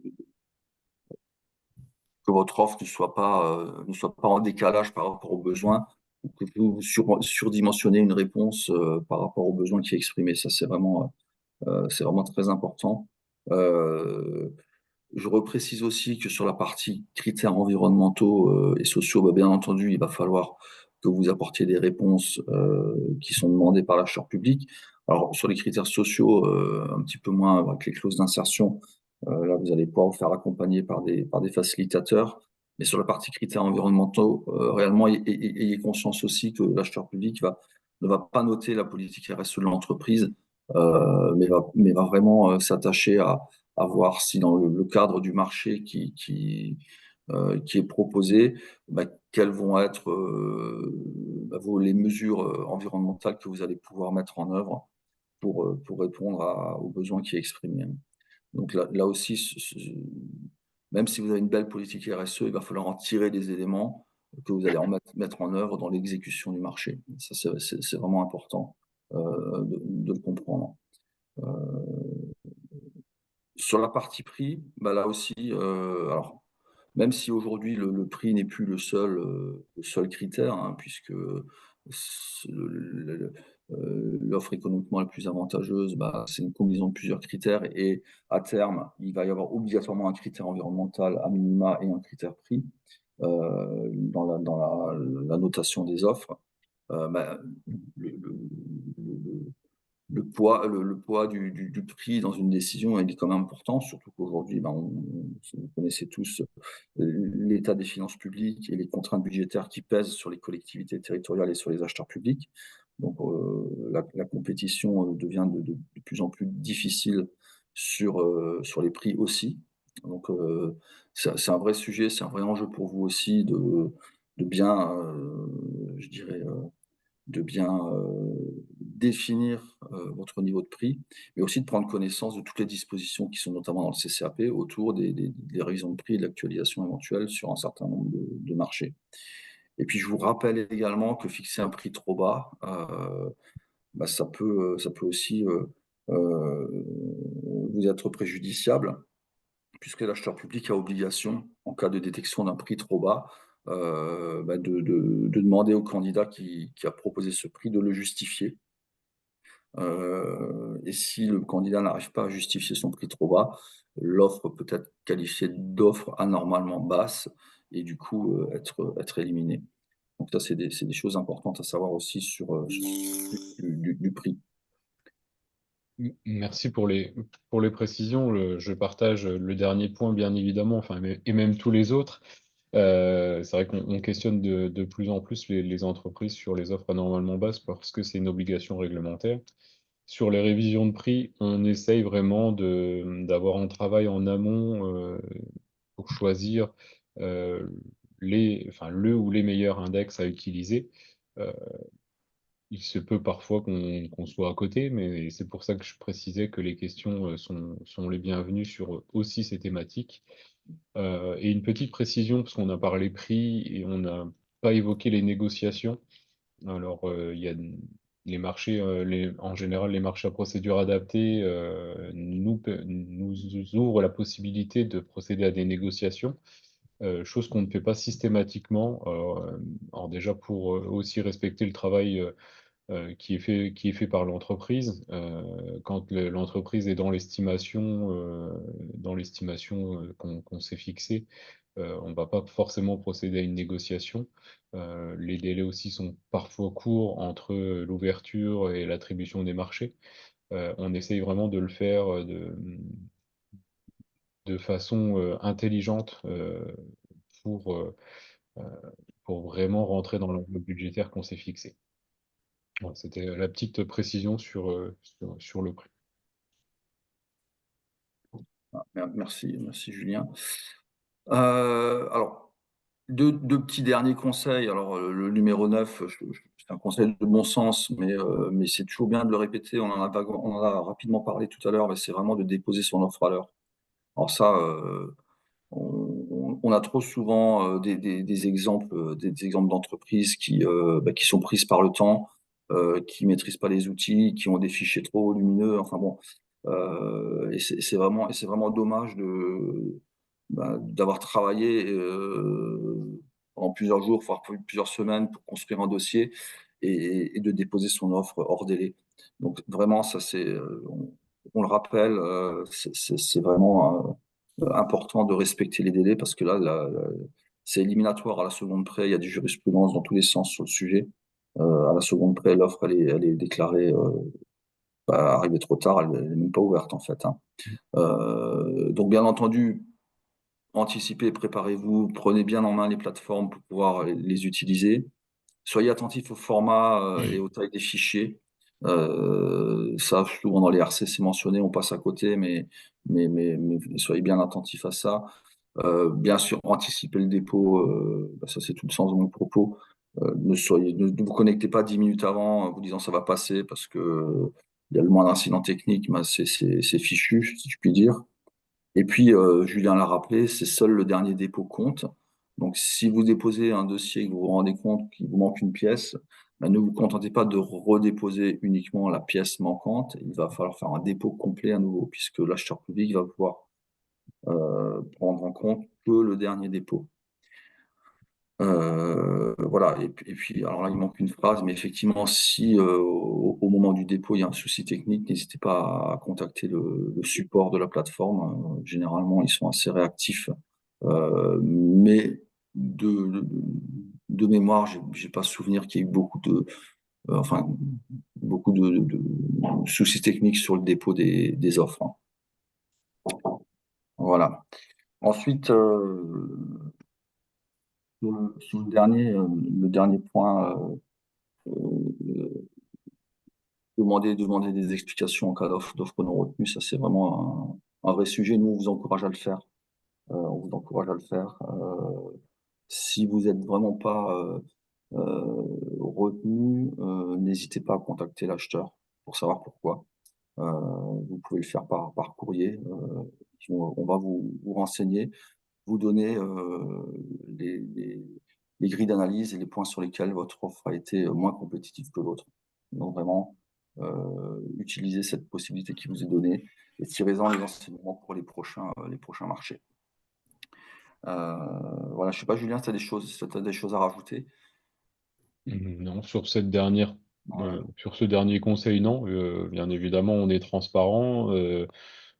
que votre offre ne soit pas en décalage par rapport aux besoins, ou que vous surdimensionnez une réponse par rapport aux besoins qui est exprimé. Ça, c'est vraiment très important. Je reprécise aussi que sur la partie critères environnementaux et sociaux, bien entendu, il va falloir que vous apportiez des réponses qui sont demandées par l'acheteur public. Alors, sur les critères sociaux, un petit peu moins avec les clauses d'insertion, là, vous allez pouvoir vous faire accompagner par des facilitateurs. Mais sur la partie critères environnementaux, réellement, ayez conscience aussi que l'acheteur public ne va pas noter la politique RSE de l'entreprise, mais va vraiment s'attacher à voir si dans le cadre du marché qui est proposé, quelles vont être les mesures environnementales que vous allez pouvoir mettre en œuvre pour répondre aux besoins qui est exprimé. Donc là aussi, même si vous avez une belle politique RSE, il va falloir en tirer des éléments que vous allez mettre en œuvre dans l'exécution du marché. Ça, c'est vraiment important de le comprendre. Sur la partie prix, là aussi, alors, même si aujourd'hui le prix n'est plus le seul critère, hein, puisque l'offre économiquement la plus avantageuse, c'est une combinaison de plusieurs critères et à terme, il va y avoir obligatoirement un critère environnemental à minima et un critère prix dans la notation des offres. Le, le, le poids du prix dans une décision, il est quand même important, surtout qu'aujourd'hui, vous connaissez tous l'état des finances publiques et les contraintes budgétaires qui pèsent sur les collectivités territoriales et sur les acheteurs publics. Donc, la compétition devient de plus en plus difficile sur les prix aussi. Donc, c'est un vrai sujet, c'est un vrai enjeu pour vous aussi de bien, je dirais, de bien définir votre niveau de prix, mais aussi de prendre connaissance de toutes les dispositions qui sont notamment dans le CCAP autour des révisions de prix et de l'actualisation éventuelle sur un certain nombre de marchés. Et puis je vous rappelle également que fixer un prix trop bas, ça peut aussi vous être préjudiciable, puisque l'acheteur public a obligation, en cas de détection d'un prix trop bas, de demander au candidat qui a proposé ce prix de le justifier. Et si le candidat n'arrive pas à justifier son prix trop bas, l'offre peut être qualifiée d'offre anormalement basse et du coup être éliminée. Donc ça, c'est des choses importantes à savoir aussi sur du prix. Merci pour les précisions. Je partage le dernier point, bien évidemment, enfin, et même tous les autres. C'est vrai qu'on questionne de plus en plus les entreprises sur les offres anormalement basses parce que c'est une obligation réglementaire. Sur les révisions de prix, on essaye vraiment d'avoir un travail en amont pour choisir euh, le ou les meilleurs index à utiliser. Euh, il se peut parfois qu'on soit à côté, mais c'est pour ça que je précisais que les questions sont les bienvenues sur aussi ces thématiques. Et une petite précision, parce qu'on a parlé prix et on n'a pas évoqué les négociations. Alors, il y a les marchés, en général, les marchés à procédure adaptée nous ouvrent la possibilité de procéder à des négociations, chose qu'on ne fait pas systématiquement. Alors déjà, pour aussi respecter le travail qui est fait par l'entreprise. Quand l'entreprise est dans l'estimation qu'on s'est fixée, on ne va pas forcément procéder à une négociation. Les délais aussi sont parfois courts entre l'ouverture et l'attribution des marchés. On essaye vraiment de le faire de façon intelligente pour, euh, euh, pour vraiment rentrer dans l'enveloppe budgétaire qu'on s'est fixé. Voilà, c'était la petite précision sur le prix. Merci Julien. Alors, deux petits derniers conseils. Alors, le numéro 9, c'est un conseil de bon sens, mais c'est toujours bien de le répéter. On en a rapidement parlé tout à l'heure, mais c'est vraiment de déposer son offre à l'heure. Alors ça, on a trop souvent des exemples, des exemples d'entreprises qui sont prises par le temps, qui maîtrisent pas les outils, qui ont des fichiers trop volumineux. Enfin bon, et c'est vraiment dommage d'avoir travaillé pendant plusieurs jours, voire plusieurs semaines pour construire un dossier et de déposer son offre hors délai. Donc vraiment, ça on le rappelle, c'est vraiment important de respecter les délais parce que c'est éliminatoire à la seconde près. Il y a du jurisprudence dans tous les sens sur le sujet. À la seconde près, l'offre elle est déclarée arrivée trop tard, elle n'est même pas ouverte en fait. Hein. Donc bien entendu, anticipez, préparez-vous, prenez bien en main les plateformes pour pouvoir les utiliser. Soyez attentifs au format et aux tailles des fichiers. Ça, souvent dans les RC, c'est mentionné, on passe à côté, mais soyez bien attentifs à ça. Bien sûr, anticiper le dépôt, ça c'est tout le sens de mon propos. Ne vous connectez pas 10 minutes avant en vous disant ça va passer parce que il y a le moindre incident technique, c'est fichu, si je puis dire. Et puis, Julien l'a rappelé, c'est seul le dernier dépôt compte. Donc, si vous déposez un dossier et que vous vous rendez compte qu'il vous manque une pièce, ne vous contentez pas de redéposer uniquement la pièce manquante. Il va falloir faire un dépôt complet à nouveau, puisque l'acheteur public va pouvoir prendre en compte que le dernier dépôt. Voilà. Et puis, alors là, il manque une phrase, mais effectivement, si au moment du dépôt, il y a un souci technique, n'hésitez pas à contacter le support de la plateforme. Généralement, ils sont assez réactifs. Mais de, de mémoire, j'ai pas souvenir qu'il y ait eu enfin, beaucoup de soucis techniques sur le dépôt des offres, hein. Voilà. Ensuite, sur le dernier point, demander des explications en cas d'offre non retenue, ça c'est vraiment un vrai sujet. Nous, on vous encourage à le faire. On vous encourage à le faire. Si vous n'êtes vraiment pas retenu, n'hésitez pas à contacter l'acheteur pour savoir pourquoi. Vous pouvez le faire par courrier. On va vous renseigner, vous donner les grilles d'analyse et les points sur lesquels votre offre a été moins compétitive que l'autre. Donc vraiment, utilisez cette possibilité qui vous est donnée et tirez-en les enseignements pour les prochains marchés. Voilà, je ne sais pas, Julien, si tu as des choses à rajouter. Non, sur cette dernière, Ouais. sur ce dernier conseil, non. Bien évidemment, on est transparent.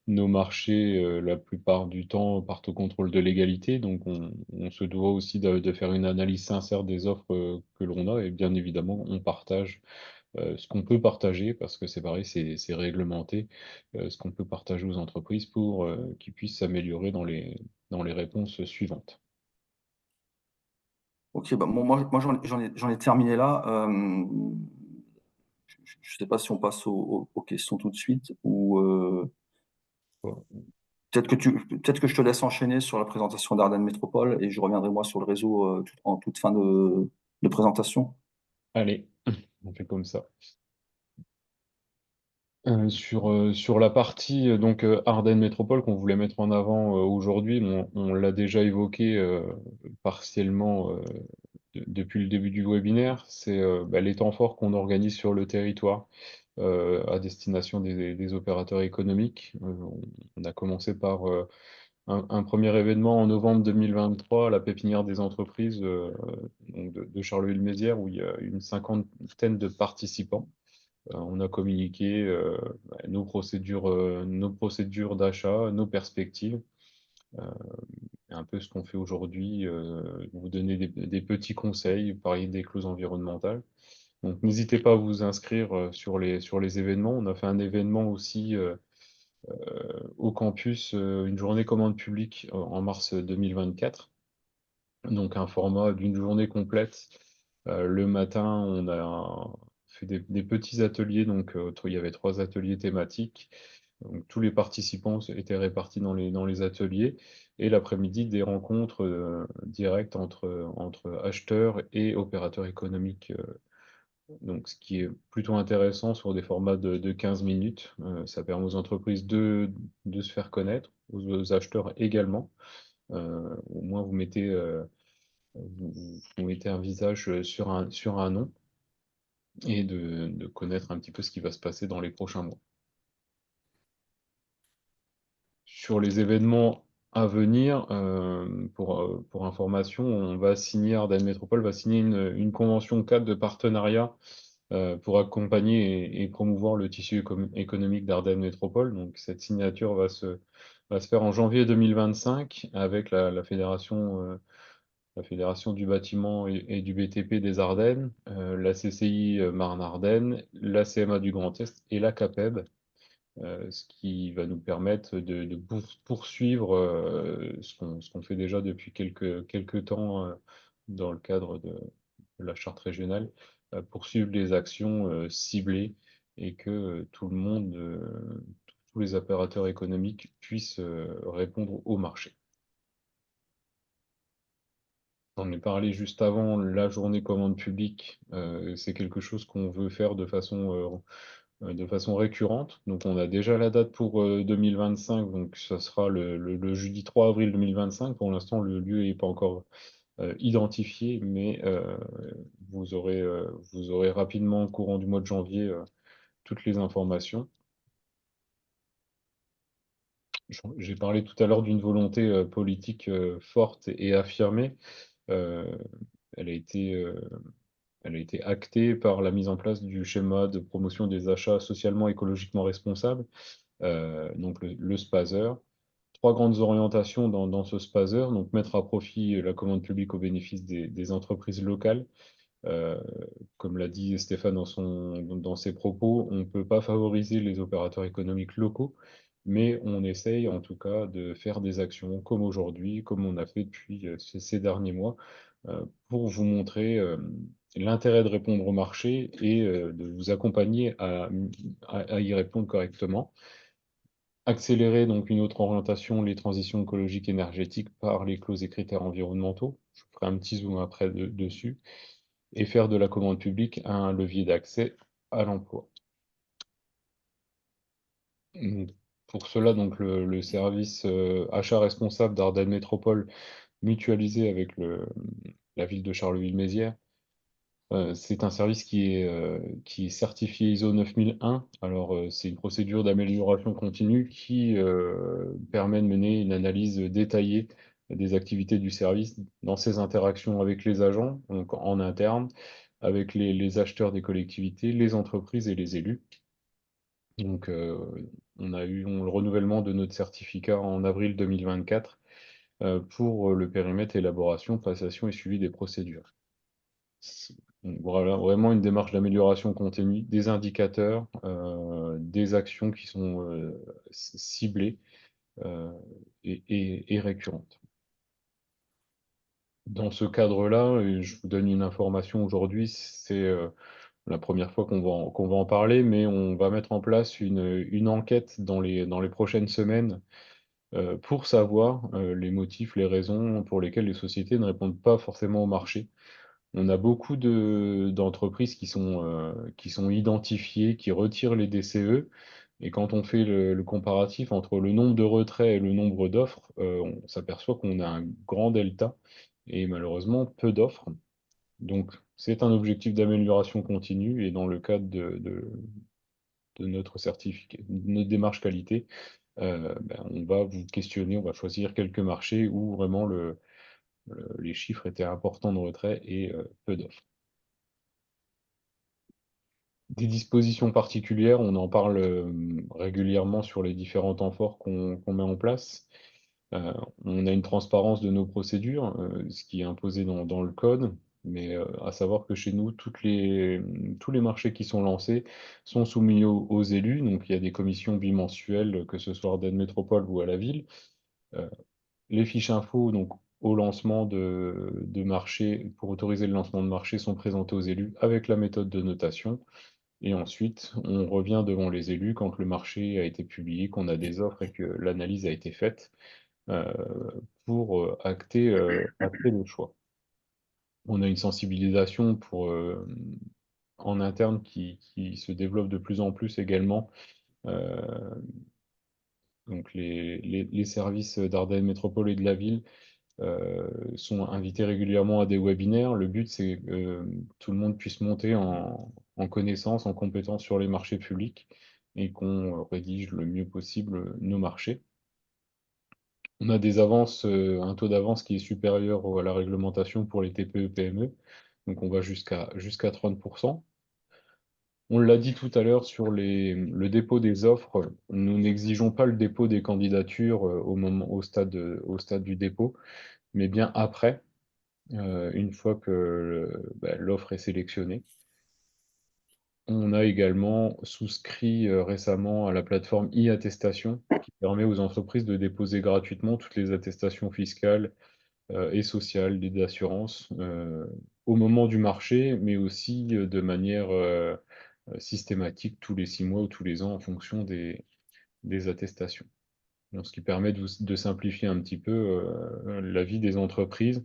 Nos marchés, la plupart du temps, partent au contrôle de l'égalité. Donc, on se doit aussi de faire une analyse sincère des offres que l'on a. Et bien évidemment, on partage ce qu'on peut partager, parce que c'est pareil, c'est réglementé, ce qu'on peut partager aux entreprises pour qu'ils puissent s'améliorer dans les réponses suivantes. Ok, bah, moi j'en ai terminé là. Je ne sais pas si on passe aux questions tout de suite ou Voilà. peut-être que je te laisse enchaîner sur la présentation d'Ardenne Métropole et je reviendrai moi sur le réseau en toute fin de présentation. Allez, on fait comme ça. Sur la partie donc Ardennes Métropole qu'on voulait mettre en avant aujourd'hui, on l'a déjà évoqué partiellement depuis le début du webinaire, c'est les temps forts qu'on organise sur le territoire à destination des opérateurs économiques. On a commencé par un premier événement en novembre 2023 à la pépinière des entreprises donc de Charleville-Mézières où il y a une cinquantaine de participants. On a communiqué nos procédures d'achat, nos perspectives, euh, un peu ce qu'on fait aujourd'hui, vous donner des petits conseils, parler des clauses environnementales. Donc n'hésitez pas à vous inscrire sur les événements. On a fait un événement aussi au campus, une journée commande publique en mars 2024. Donc un format d'une journée complète. Le matin, on a fait des petits ateliers, donc il y avait 3 ateliers thématiques. Donc, tous les participants étaient répartis dans les ateliers. Et l'après-midi, des rencontres directes entre acheteurs et opérateurs économiques. Donc, ce qui est plutôt intéressant sur des formats de 15 minutes. Ça permet aux entreprises de se faire connaître, aux acheteurs également. Au moins, vous mettez un visage sur un nom et de connaître un petit peu ce qui va se passer dans les prochains mois. Sur les événements à venir, pour information, Ardennes Métropole va signer une convention cadre de partenariat pour accompagner et promouvoir le tissu économique d'Ardennes Métropole. Donc, cette signature va se faire en janvier 2025 avec la Fédération du bâtiment et du BTP des Ardennes, la CCI Marne-Ardenne, la CMA du Grand Est et la CAPEB, ce qui va nous permettre de poursuivre ce qu'on fait déjà depuis quelques temps dans le cadre de la charte régionale, poursuivre les actions ciblées et que tout le monde, tous les opérateurs économiques puissent répondre au marché. J'en ai parlé juste avant, la journée commande publique, c'est quelque chose qu'on veut faire de façon récurrente. Donc on a déjà la date pour 2025, donc ça sera le jeudi 3 avril 2025. Pour l'instant, le lieu n'est pas encore identifié, mais vous aurez rapidement au courant du mois de janvier toutes les informations. J'ai parlé tout à l'heure d'une volonté politique forte et affirmée. Elle a été, elle a été actée par la mise en place du schéma de promotion des achats socialement et écologiquement responsables, donc le SPASER. Trois grandes orientations dans ce SPASER, donc mettre à profit la commande publique au bénéfice des entreprises locales. Euh, Comme l'a dit Stéphane dans ses propos, on ne peut pas favoriser les opérateurs économiques locaux, mais on essaye en tout cas de faire des actions comme aujourd'hui, comme on a fait depuis ces derniers mois, pour vous montrer l'intérêt de répondre au marché et de vous accompagner à y répondre correctement. Accélérer donc une autre orientation, les transitions écologiques et énergétiques par les clauses et critères environnementaux. Je ferai un petit zoom après dessus et faire de la commande publique un levier d'accès à l'emploi. Pour cela, donc, le service achat responsable d'Ardenne Métropole, mutualisé avec la ville de Charleville-Mézières, c'est un service qui est certifié ISO 9001. Alors, c'est une procédure d'amélioration continue qui permet de mener une analyse détaillée des activités du service dans ses interactions avec les agents, donc en interne, avec les acheteurs des collectivités, les entreprises et les élus. Donc, on a eu le renouvellement de notre certificat en avril 2024 pour le périmètre élaboration, passation et suivi des procédures. Donc, voilà, vraiment une démarche d'amélioration continue, des indicateurs, des actions qui sont ciblées euh, et récurrentes. Dans ce cadre-là, et je vous donne une information aujourd'hui, c'est la première fois qu'on va en parler, mais on va mettre en place une enquête dans les prochaines semaines pour savoir les motifs, les raisons pour lesquelles les sociétés ne répondent pas forcément au marché. On a beaucoup d'entreprises qui sont identifiées, qui retirent les DCE. Et quand on fait le comparatif entre le nombre de retraits et le nombre d'offres, on s'aperçoit qu'on a un grand delta et malheureusement peu d'offres. Donc, c'est un objectif d'amélioration continue et dans le cadre de notre certificat, de notre démarche qualité, on va vous questionner, on va choisir quelques marchés où vraiment les chiffres étaient importants de retrait et peu d'offres. Des dispositions particulières, on en parle régulièrement sur les différents temps forts qu'on met en place. Euh, on a une transparence de nos procédures, ce qui est imposé dans le code, mais à savoir que chez nous, tous les marchés qui sont lancés sont soumis aux élus, donc il y a des commissions bimensuelles, que ce soit Ardenne Métropole ou à la ville. Euh, les fiches infos, donc au lancement de marché, pour autoriser le lancement de marché, sont présentées aux élus avec la méthode de notation. Et ensuite, on revient devant les élus quand le marché a été publié, qu'on a des offres et que l'analyse a été faite euh, pour acter le choix. On a une sensibilisation en interne qui se développe de plus en plus également. Euh, donc les services d'Ardenne Métropole et de la ville sont invités régulièrement à des webinaires. Le but, c'est que tout le monde puisse monter en connaissance, en compétence sur les marchés publics et qu'on rédige le mieux possible nos marchés. On a des avances, un taux d'avance qui est supérieur à la réglementation pour les TPE-PME, donc on va jusqu'à 30%. On l'a dit tout à l'heure sur le dépôt des offres, nous n'exigeons pas le dépôt des candidatures au stade du dépôt, mais bien après, une fois que l'offre est sélectionnée. On a également souscrit récemment à la plateforme e-attestation qui permet aux entreprises de déposer gratuitement toutes les attestations fiscales et sociales, des assurances au moment du marché, mais aussi de manière systématique tous les 6 mois ou tous les ans en fonction des attestations. Donc, ce qui permet de simplifier un petit peu la vie des entreprises.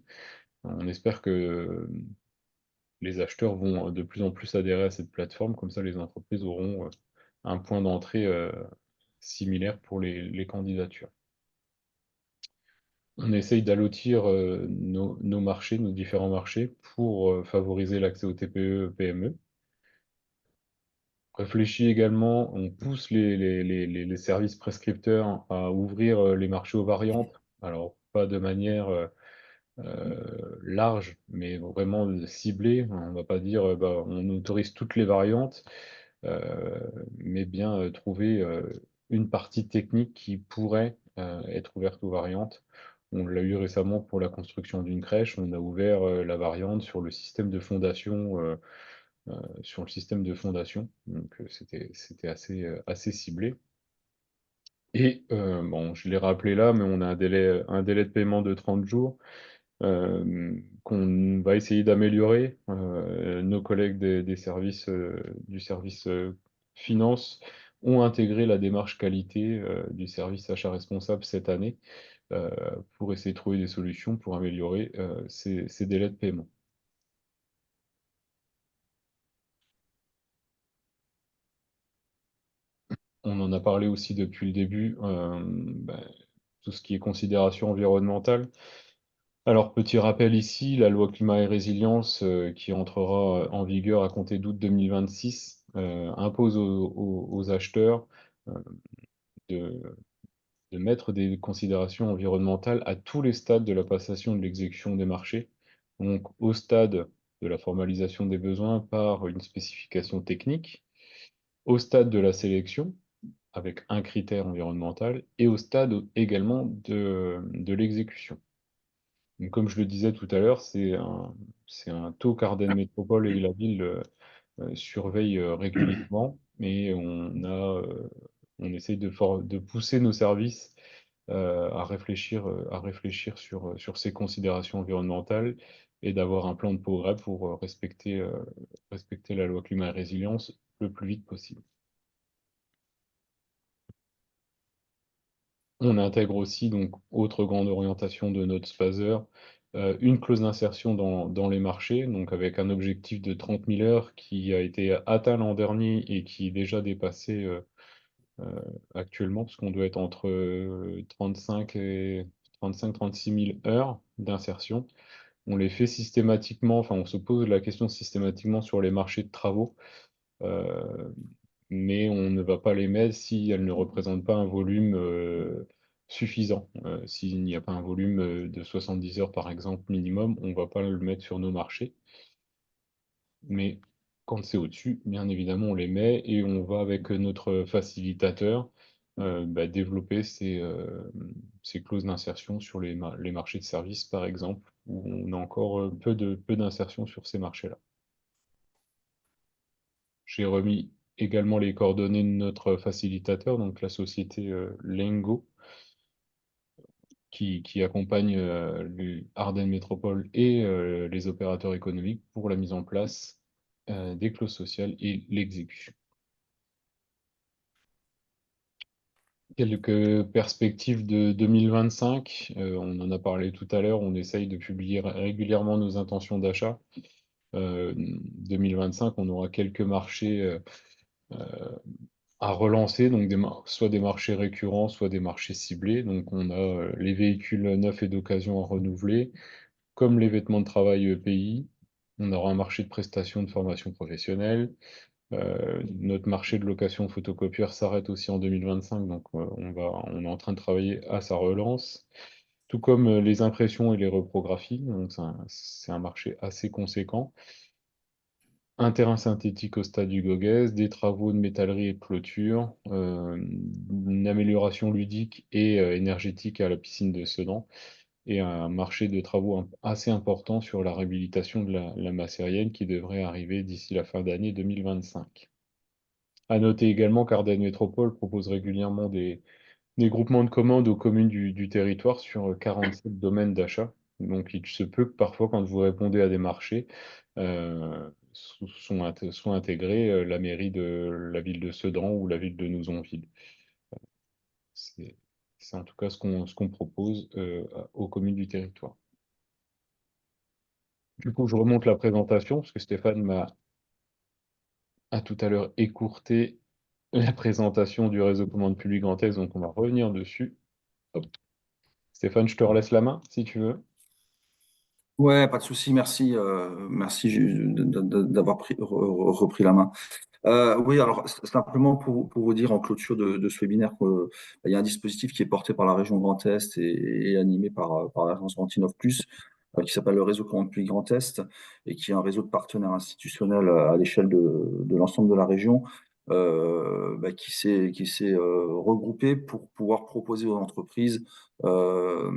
On espère que les acheteurs vont de plus en plus adhérer à cette plateforme, comme ça les entreprises auront un point d'entrée similaire pour les candidatures. On essaye d'allotir nos marchés, nos différents marchés, pour favoriser l'accès aux TPE, PME. Réfléchit également, on pousse les services prescripteurs à ouvrir les marchés aux variantes. Alors, pas de manière large, mais vraiment ciblé. On va pas dire bah, on autorise toutes les variantes, mais bien trouver une partie technique qui pourrait être ouverte aux variantes. On l'a eu récemment pour la construction d'une crèche, on a ouvert la variante sur le système de fondation, donc c'était assez ciblé. Et bon, je l'ai rappelé là, mais on a un délai de paiement de 30 jours qu'on va essayer d'améliorer. Nos collègues des services, du service finance ont intégré la démarche qualité du service achat responsable cette année euh, pour essayer de trouver des solutions pour améliorer ces délais de paiement. On en a parlé aussi depuis le début, tout ce qui est considération environnementale. Alors, petit rappel ici, la loi climat et résilience qui entrera en vigueur à compter d'août 2026 impose aux acheteurs euh, de, de mettre des considérations environnementales à tous les stades de la passation de l'exécution des marchés. Donc, au stade de la formalisation des besoins par une spécification technique, au stade de la sélection avec un critère environnemental et au stade également de l'exécution. Donc, comme je le disais tout à l'heure, c'est un taux qu'Ardenne Métropole et la ville surveillent régulièrement, et on essaye de pousser nos services à réfléchir sur ces considérations environnementales et d'avoir un plan de progrès pour respecter la loi climat et résilience le plus vite possible. On intègre aussi, donc, autre grande orientation de notre spazer, une clause d'insertion dans les marchés, donc avec un objectif de 30 000 heures qui a été atteint l'an dernier et qui est déjà dépassé actuellement, parce qu'on doit être entre 35 000 heures d'insertion. On les fait systématiquement, enfin on se pose la question systématiquement sur les marchés de travaux, euh, mais on ne va pas les mettre si elles ne représentent pas un volume suffisant. S'il n'y a pas un volume de 70 heures par exemple minimum, on ne va pas le mettre sur nos marchés. Mais quand c'est au-dessus, bien évidemment, on les met et on va avec notre facilitateur développer ces clauses d'insertion sur les marchés de services, par exemple, où on a encore peu d'insertion sur ces marchés-là. J'ai remis également les coordonnées de notre facilitateur, donc la société Lengo, qui accompagne Ardennes Métropole et les opérateurs économiques pour la mise en place des clauses sociales et l'exécution. Quelques perspectives de 2025, on en a parlé tout à l'heure, on essaye de publier régulièrement nos intentions d'achat. 2025, on aura quelques marchés à relancer, donc soit des marchés récurrents, soit des marchés ciblés. Donc on a les véhicules neufs et d'occasion à renouveler, comme les vêtements de travail EPI. On aura un marché de prestations de formation professionnelle. Notre marché de location photocopieur s'arrête aussi en 2025, donc on est en train de travailler à sa relance. Tout comme les impressions et les reprographies, donc c'est un marché assez conséquent. Un terrain synthétique au stade du Gogès, des travaux de métallerie et de clôture, une amélioration ludique et énergétique à la piscine de Sedan, et un marché de travaux assez important sur la réhabilitation de la Macérienne qui devrait arriver d'ici la fin d'année 2025. À noter également qu'Ardenne Métropole propose régulièrement des groupements de commandes aux communes du territoire sur 47 domaines d'achat. Donc il se peut que parfois, quand vous répondez à des marchés, soit intégrés la mairie de la ville de Sedan ou la ville de Nouzonville. C'est c'est en tout cas ce qu'on propose aux communes du territoire. Du coup, je remonte la présentation parce que Stéphane a tout à l'heure écourté la présentation du réseau commande publique Grand Est, donc on va revenir dessus. Hop. Stéphane, je te relaisse la main si tu veux. Ouais, pas de souci, merci, merci d'avoir repris la main. Oui, alors simplement pour vous dire en clôture de ce webinaire qu'il y a un dispositif qui est porté par la région Grand Est et animé par l'agence Antinov Plus, qui s'appelle le réseau Commande Publique Grand Est, et qui est un réseau de partenaires institutionnels à l'échelle de l'ensemble de la région, qui s'est regroupé pour pouvoir proposer aux entreprises un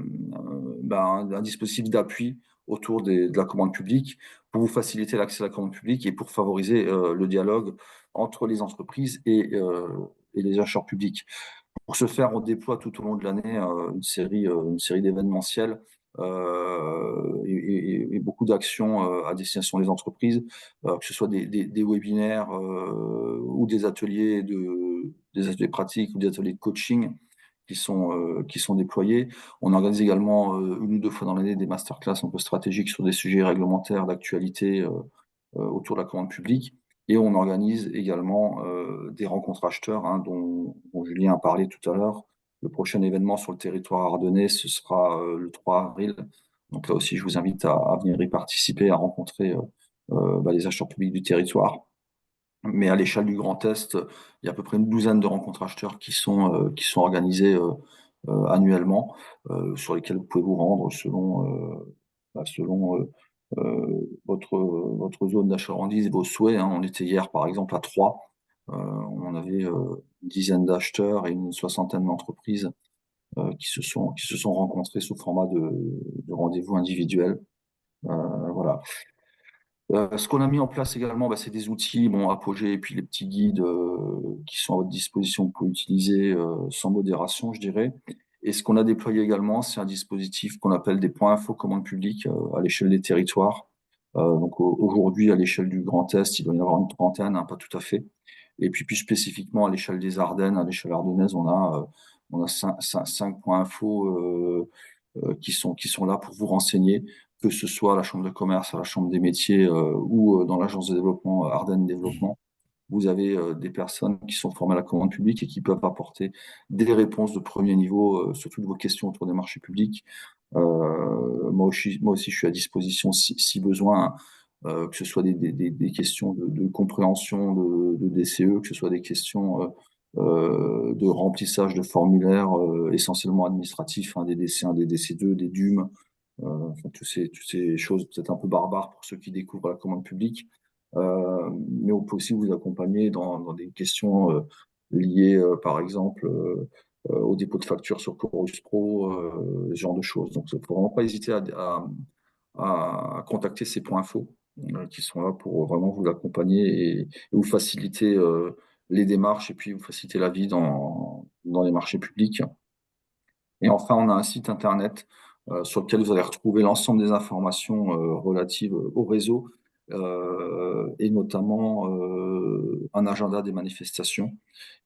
dispositif d'appui autour de la commande publique, pour vous faciliter l'accès à la commande publique et pour favoriser le dialogue entre les entreprises et les acheteurs publics. Pour ce faire, on déploie tout au long de l'année une série d'événementiels et beaucoup d'actions à destination des entreprises, que ce soit des webinaires ou des ateliers pratiques ou des ateliers de coaching qui sont déployés. On organise également une ou deux fois dans l'année des masterclass un peu stratégiques sur des sujets réglementaires d'actualité autour de la commande publique. Et on organise également des rencontres acheteurs, hein, dont Julien a parlé tout à l'heure. Le prochain événement sur le territoire ardennais, ce sera le 3 avril. Donc là aussi, je vous invite à venir y participer, à rencontrer les acheteurs publics du territoire. Mais à l'échelle du Grand Est, il y a à peu près une douzaine de rencontres acheteurs qui sont organisées annuellement, sur lesquelles vous pouvez vous rendre selon votre zone d'achalandise et vos souhaits, hein. On était hier, par exemple, à Troyes. On avait une dizaine d'acheteurs et une soixantaine d'entreprises qui se sont rencontrés sous format de rendez-vous individuel. Voilà. Ce qu'on a mis en place également, c'est des outils, bon, Apogée et puis les petits guides qui sont à votre disposition, que vous pouvez utiliser sans modération, je dirais. Et ce qu'on a déployé également, c'est un dispositif qu'on appelle des points info commande publique à l'échelle des territoires. Donc aujourd'hui, à l'échelle du Grand Est, il doit y en avoir une trentaine, hein, pas tout à fait. Et puis plus spécifiquement à l'échelle des Ardennes, à l'échelle ardennaise, on a cinq points info qui sont là pour vous renseigner, que ce soit à la Chambre de commerce, à la Chambre des métiers ou dans l'Agence de développement Ardennes Développement. Vous avez des personnes qui sont formées à la commande publique et qui peuvent apporter des réponses de premier niveau sur toutes vos questions autour des marchés publics. Moi aussi, je suis à disposition si besoin, que ce soit des questions de compréhension de DCE, que ce soit des questions de remplissage de formulaires essentiellement administratifs, hein, des DC1, des DC2, des DUM, enfin, toutes ces choses peut-être un peu barbares pour ceux qui découvrent la commande publique. Mais on peut aussi vous accompagner dans des questions liées, par exemple, au dépôt de factures sur Chorus Pro, ce genre de choses. Donc, il ne faut vraiment pas hésiter à contacter ces points infos qui sont là pour vraiment vous accompagner et vous faciliter les démarches et puis vous faciliter la vie dans les marchés publics. Et enfin, on a un site internet sur lequel vous allez retrouver l'ensemble des informations relatives au réseau et notamment un agenda des manifestations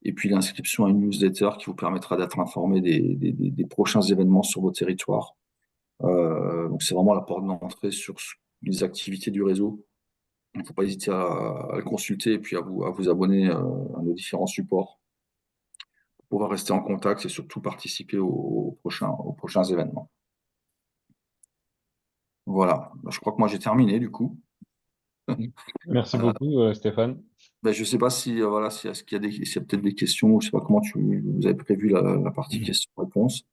et puis l'inscription à une newsletter qui vous permettra d'être informé des prochains événements sur vos territoires. Donc c'est vraiment la porte d'entrée sur les activités du réseau. Il ne faut pas hésiter à le consulter et puis à vous abonner à nos différents supports pour pouvoir rester en contact et surtout participer aux prochains événements. Voilà, je crois que moi j'ai terminé du coup. Merci beaucoup, Stéphane. Je ne sais pas si voilà, est-ce qu'il y a s'il y a peut-être des questions, je ne sais pas comment vous avez prévu la partie questions-réponses,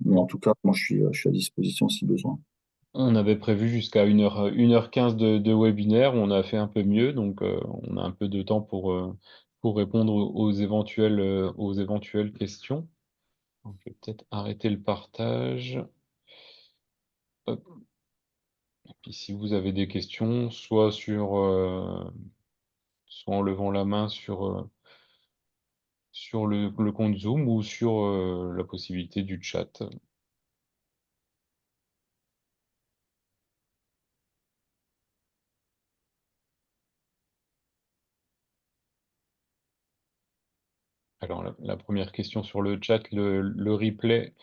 mais en tout cas, moi je suis à disposition si besoin. On avait prévu jusqu'à 1h15 de webinaire, on a fait un peu mieux, donc on a un peu de temps pour répondre aux éventuelles questions. On peut peut-être arrêter le partage. Hop. Et puis si vous avez des questions, soit en levant la main sur le compte Zoom ou sur la possibilité du chat. Alors, la première question sur le chat, le replay,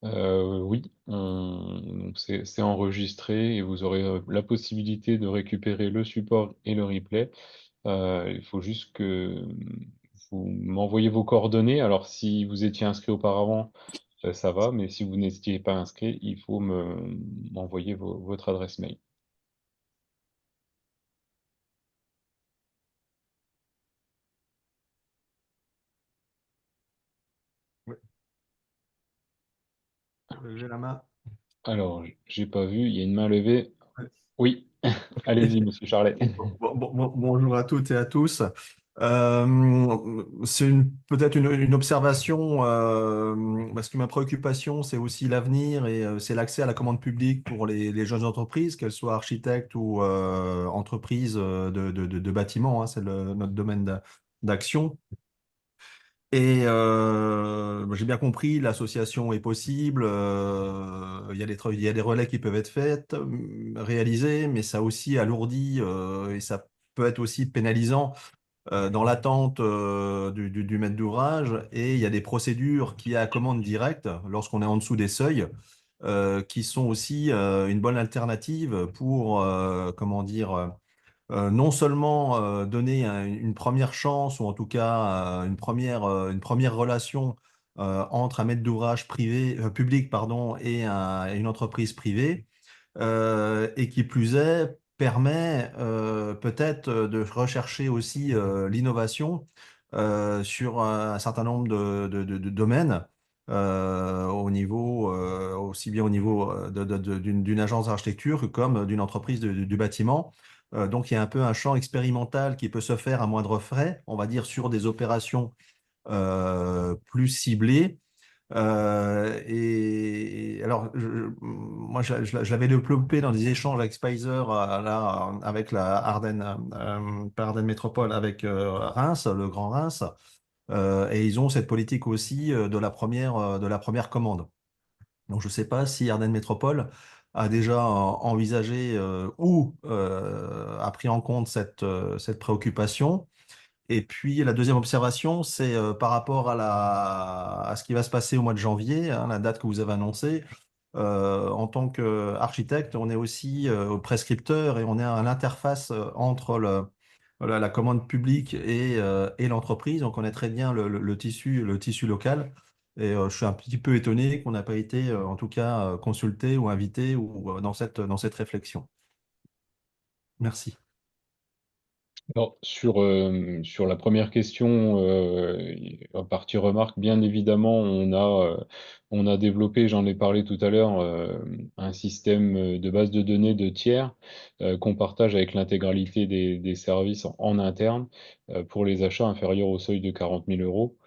oui, donc c'est enregistré et vous aurez la possibilité de récupérer le support et le replay. Il faut juste que vous m'envoyez vos coordonnées. Alors, si vous étiez inscrit auparavant, ça va, mais si vous n'étiez pas inscrit, il faut m'envoyer votre adresse mail. Ouais. Lever la main. Alors, j'ai pas vu, il y a une main levée. Oui, allez-y, monsieur Charlet. Bonjour à toutes et à tous. C'est peut-être une observation, parce que ma préoccupation, c'est aussi l'avenir et c'est l'accès à la commande publique pour les jeunes entreprises, qu'elles soient architectes ou entreprises de bâtiments, hein, c'est notre domaine d'action. Et j'ai bien compris, l'association est possible, il y a des relais qui peuvent être faits, réalisés, mais ça aussi alourdit et ça peut être aussi pénalisant dans l'attente du maître d'ouvrage. Et il y a des procédures qui à commande directe, lorsqu'on est en dessous des seuils, qui sont aussi une bonne alternative pour, comment dire, non seulement donner une première chance ou en tout cas une première relation entre un maître d'ouvrage privé, public pardon, et une entreprise privée, et qui plus est permet peut-être de rechercher aussi l'innovation sur un certain nombre de domaines. Au niveau, aussi bien au niveau d'une agence d'architecture que comme d'une entreprise du bâtiment. Donc, il y a un peu un champ expérimental qui peut se faire à moindre frais, on va dire, sur des opérations plus ciblées. Et alors, moi, je l'avais développé dans des échanges avec Spicer, là, avec la Ardennes, pas Ardennes Métropole, avec Reims, le Grand Reims. Et ils ont cette politique aussi de la première commande. Donc, je ne sais pas si Ardennes Métropole a déjà envisagé ou a pris en compte cette préoccupation. Et puis la deuxième observation, c'est par rapport à ce qui va se passer au mois de janvier, hein, la date que vous avez annoncée. En tant qu'architecte, on est aussi prescripteur et on est à l'interface entre la commande publique et l'entreprise. Donc on connaît très bien le tissu local. Et je suis un petit peu étonné qu'on n'a pas été, en tout cas, consulté ou invité ou, dans cette réflexion. Merci. Alors, sur la première question, en partie remarque, bien évidemment, on a développé, j'en ai parlé tout à l'heure, un système de base de données de tiers qu'on partage avec l'intégralité des services en interne pour les achats inférieurs au seuil de 40 000 euros.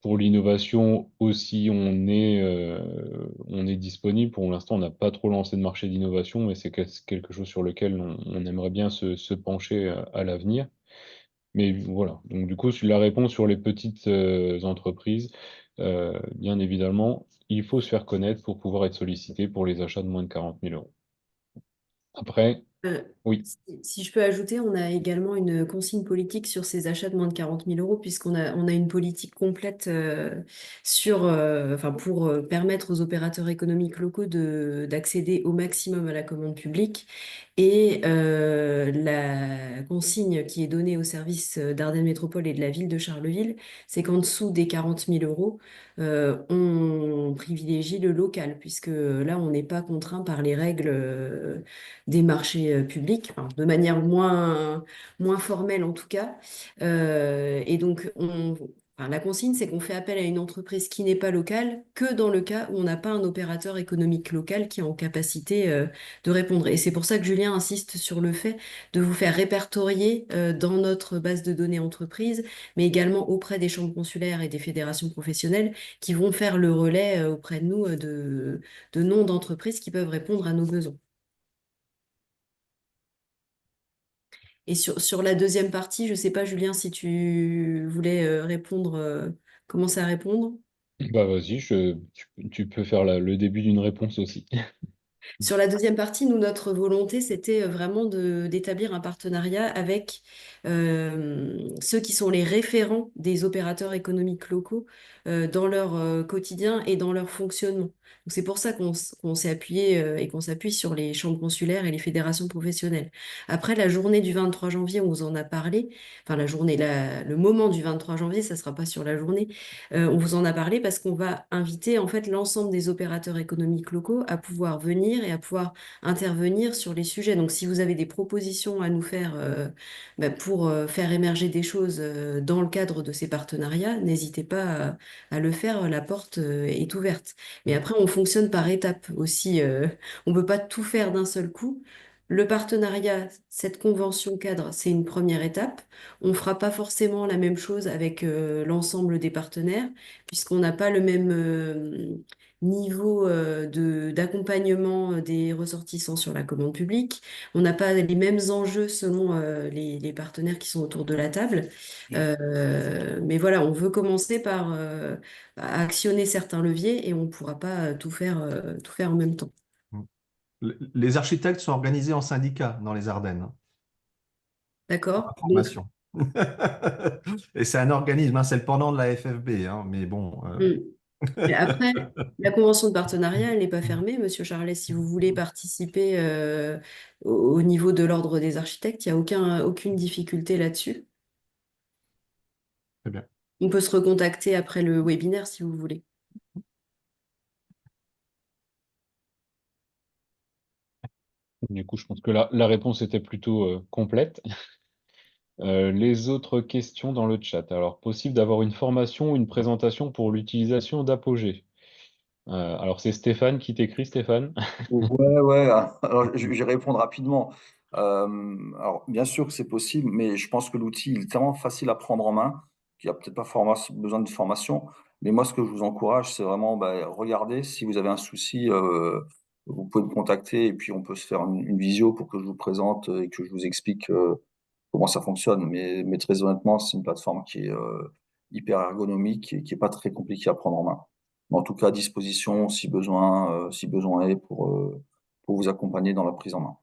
Pour l'innovation aussi, on est disponible. Pour l'instant, on n'a pas trop lancé de marché d'innovation, mais c'est quelque chose sur lequel on aimerait bien se pencher à l'avenir. Mais voilà. Donc, du coup, sur la réponse sur les petites entreprises, bien évidemment, il faut se faire connaître pour pouvoir être sollicité pour les achats de moins de 40 000 euros. Après, Euh, oui. si je peux ajouter, on a également une consigne politique sur ces achats de moins de 40 000 euros, on a une politique complète pour permettre aux opérateurs économiques locaux d'accéder au maximum à la commande publique. Et la consigne qui est donnée au service d'Ardennes Métropole et de la ville de Charleville, c'est qu'en dessous des 40 000 euros, on privilégie le local, puisque là, on n'est pas contraint par les règles des marchés publics, enfin, de manière moins formelle en tout cas. Et donc, la consigne, c'est qu'on fait appel à une entreprise qui n'est pas locale que dans le cas où on n'a pas un opérateur économique local qui est en capacité de répondre. Et c'est pour ça que Julien insiste sur le fait de vous faire répertorier dans notre base de données entreprise, mais également auprès des chambres consulaires et des fédérations professionnelles qui vont faire le relais auprès de nous de noms d'entreprises qui peuvent répondre à nos besoins. Et sur la deuxième partie, je ne sais pas, Julien, si tu voulais répondre, commencer à répondre. Bah vas-y, tu peux faire le début d'une réponse aussi. Sur la deuxième partie, nous, notre volonté, c'était vraiment d'établir un partenariat avec ceux qui sont les référents des opérateurs économiques locaux dans leur quotidien et dans leur fonctionnement. Donc, c'est pour ça qu'on s'est appuyé et qu'on s'appuie sur les chambres consulaires et les fédérations professionnelles. Après, la journée du 23 janvier, on vous en a parlé. Enfin, le moment du 23 janvier, ça ne sera pas sur la journée. On vous en a parlé parce qu'on va inviter en fait l'ensemble des opérateurs économiques locaux à pouvoir venir venir et à pouvoir intervenir sur les sujets. Donc, si vous avez des propositions à nous faire pour faire émerger des choses dans le cadre de ces partenariats, n'hésitez pas à le faire. La porte est ouverte. Mais après, on fonctionne par étapes aussi. On ne peut pas tout faire d'un seul coup. Le partenariat, cette convention cadre, c'est une première étape. On ne fera pas forcément la même chose avec l'ensemble des partenaires, puisqu'on n'a pas le même niveau d'accompagnement des ressortissants sur la commande publique. On n'a pas les mêmes enjeux selon les partenaires qui sont autour de la table. Mais voilà, on veut commencer par à actionner certains leviers et on ne pourra pas tout faire en même temps. Les architectes sont organisés en syndicats dans les Ardennes, hein, pour D'accord? Donc, information. Et c'est un organisme, hein, c'est le pendant de la FFB, hein, mais bon. hmm. Mais après, la convention de partenariat, elle n'est pas fermée, Monsieur Charlet. Si vous voulez participer au niveau de l'ordre des architectes, il n'y a aucune difficulté là-dessus. Très bien. On peut se recontacter après le webinaire si vous voulez. Du coup, je pense que la réponse était plutôt complète. Les autres questions dans le chat. Alors, possible d'avoir une formation ou une présentation pour l'utilisation d'Apogée. Alors, c'est Stéphane qui t'écrit, Stéphane. Ouais, ouais. Alors, je vais répondre rapidement. Alors, bien sûr que c'est possible, mais je pense que l'outil il est tellement facile à prendre en main qu'il n'y a peut-être pas besoin de formation. Mais moi, ce que je vous encourage, c'est vraiment regardez. Si vous avez un souci, vous pouvez me contacter et puis on peut se faire une visio pour que je vous présente et que je vous explique comment ça fonctionne. Mais très honnêtement, c'est une plateforme qui est hyper ergonomique et qui est pas très compliquée à prendre en main. Mais en tout cas, à disposition si besoin est pour vous accompagner dans la prise en main.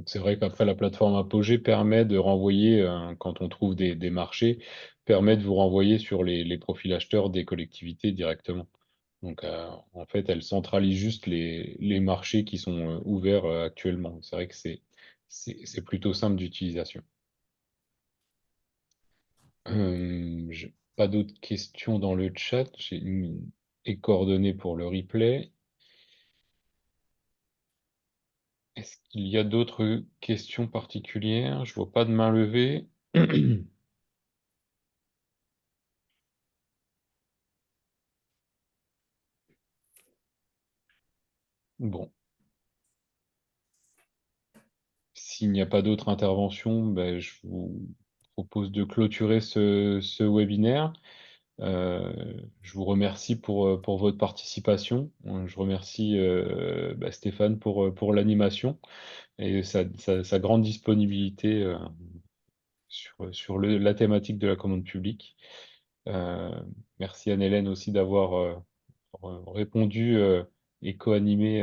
C'est vrai qu'après, la plateforme Apogée permet de renvoyer, quand on trouve des marchés, permet de vous renvoyer sur les profils acheteurs des collectivités directement. Donc, en fait, elle centralise juste les marchés qui sont ouverts actuellement. C'est vrai que c'est plutôt simple d'utilisation. J'ai pas d'autres questions dans le chat. J'ai mis les coordonnées pour le replay. Est-ce qu'il y a d'autres questions particulières? Je vois pas de main levée. Bon. S'il n'y a pas d'autres interventions, ben, je vous propose de clôturer ce webinaire. Je vous remercie pour votre participation. Je remercie Stéphane pour l'animation et sa grande disponibilité sur la thématique de la commande publique. Euh, Merci Anne-Hélène aussi d'avoir répondu et co-animé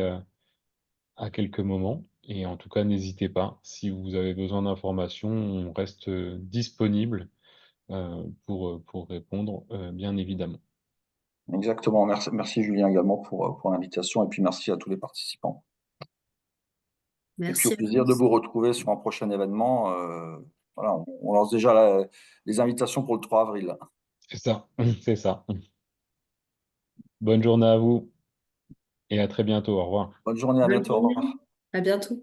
à quelques moments. Et en tout cas, n'hésitez pas, si vous avez besoin d'informations, on reste disponible pour répondre, bien évidemment. Exactement. Merci Julien également pour l'invitation et puis merci à tous les participants. Et puis au Merci à plaisir de tous. vous retrouver sur un prochain événement. Voilà, on lance déjà les invitations pour le 3 avril. C'est ça, c'est ça. Bonne journée à vous et à très bientôt. Au revoir. Bonne journée, à Bonne bientôt. Au journée. revoir. À bientôt.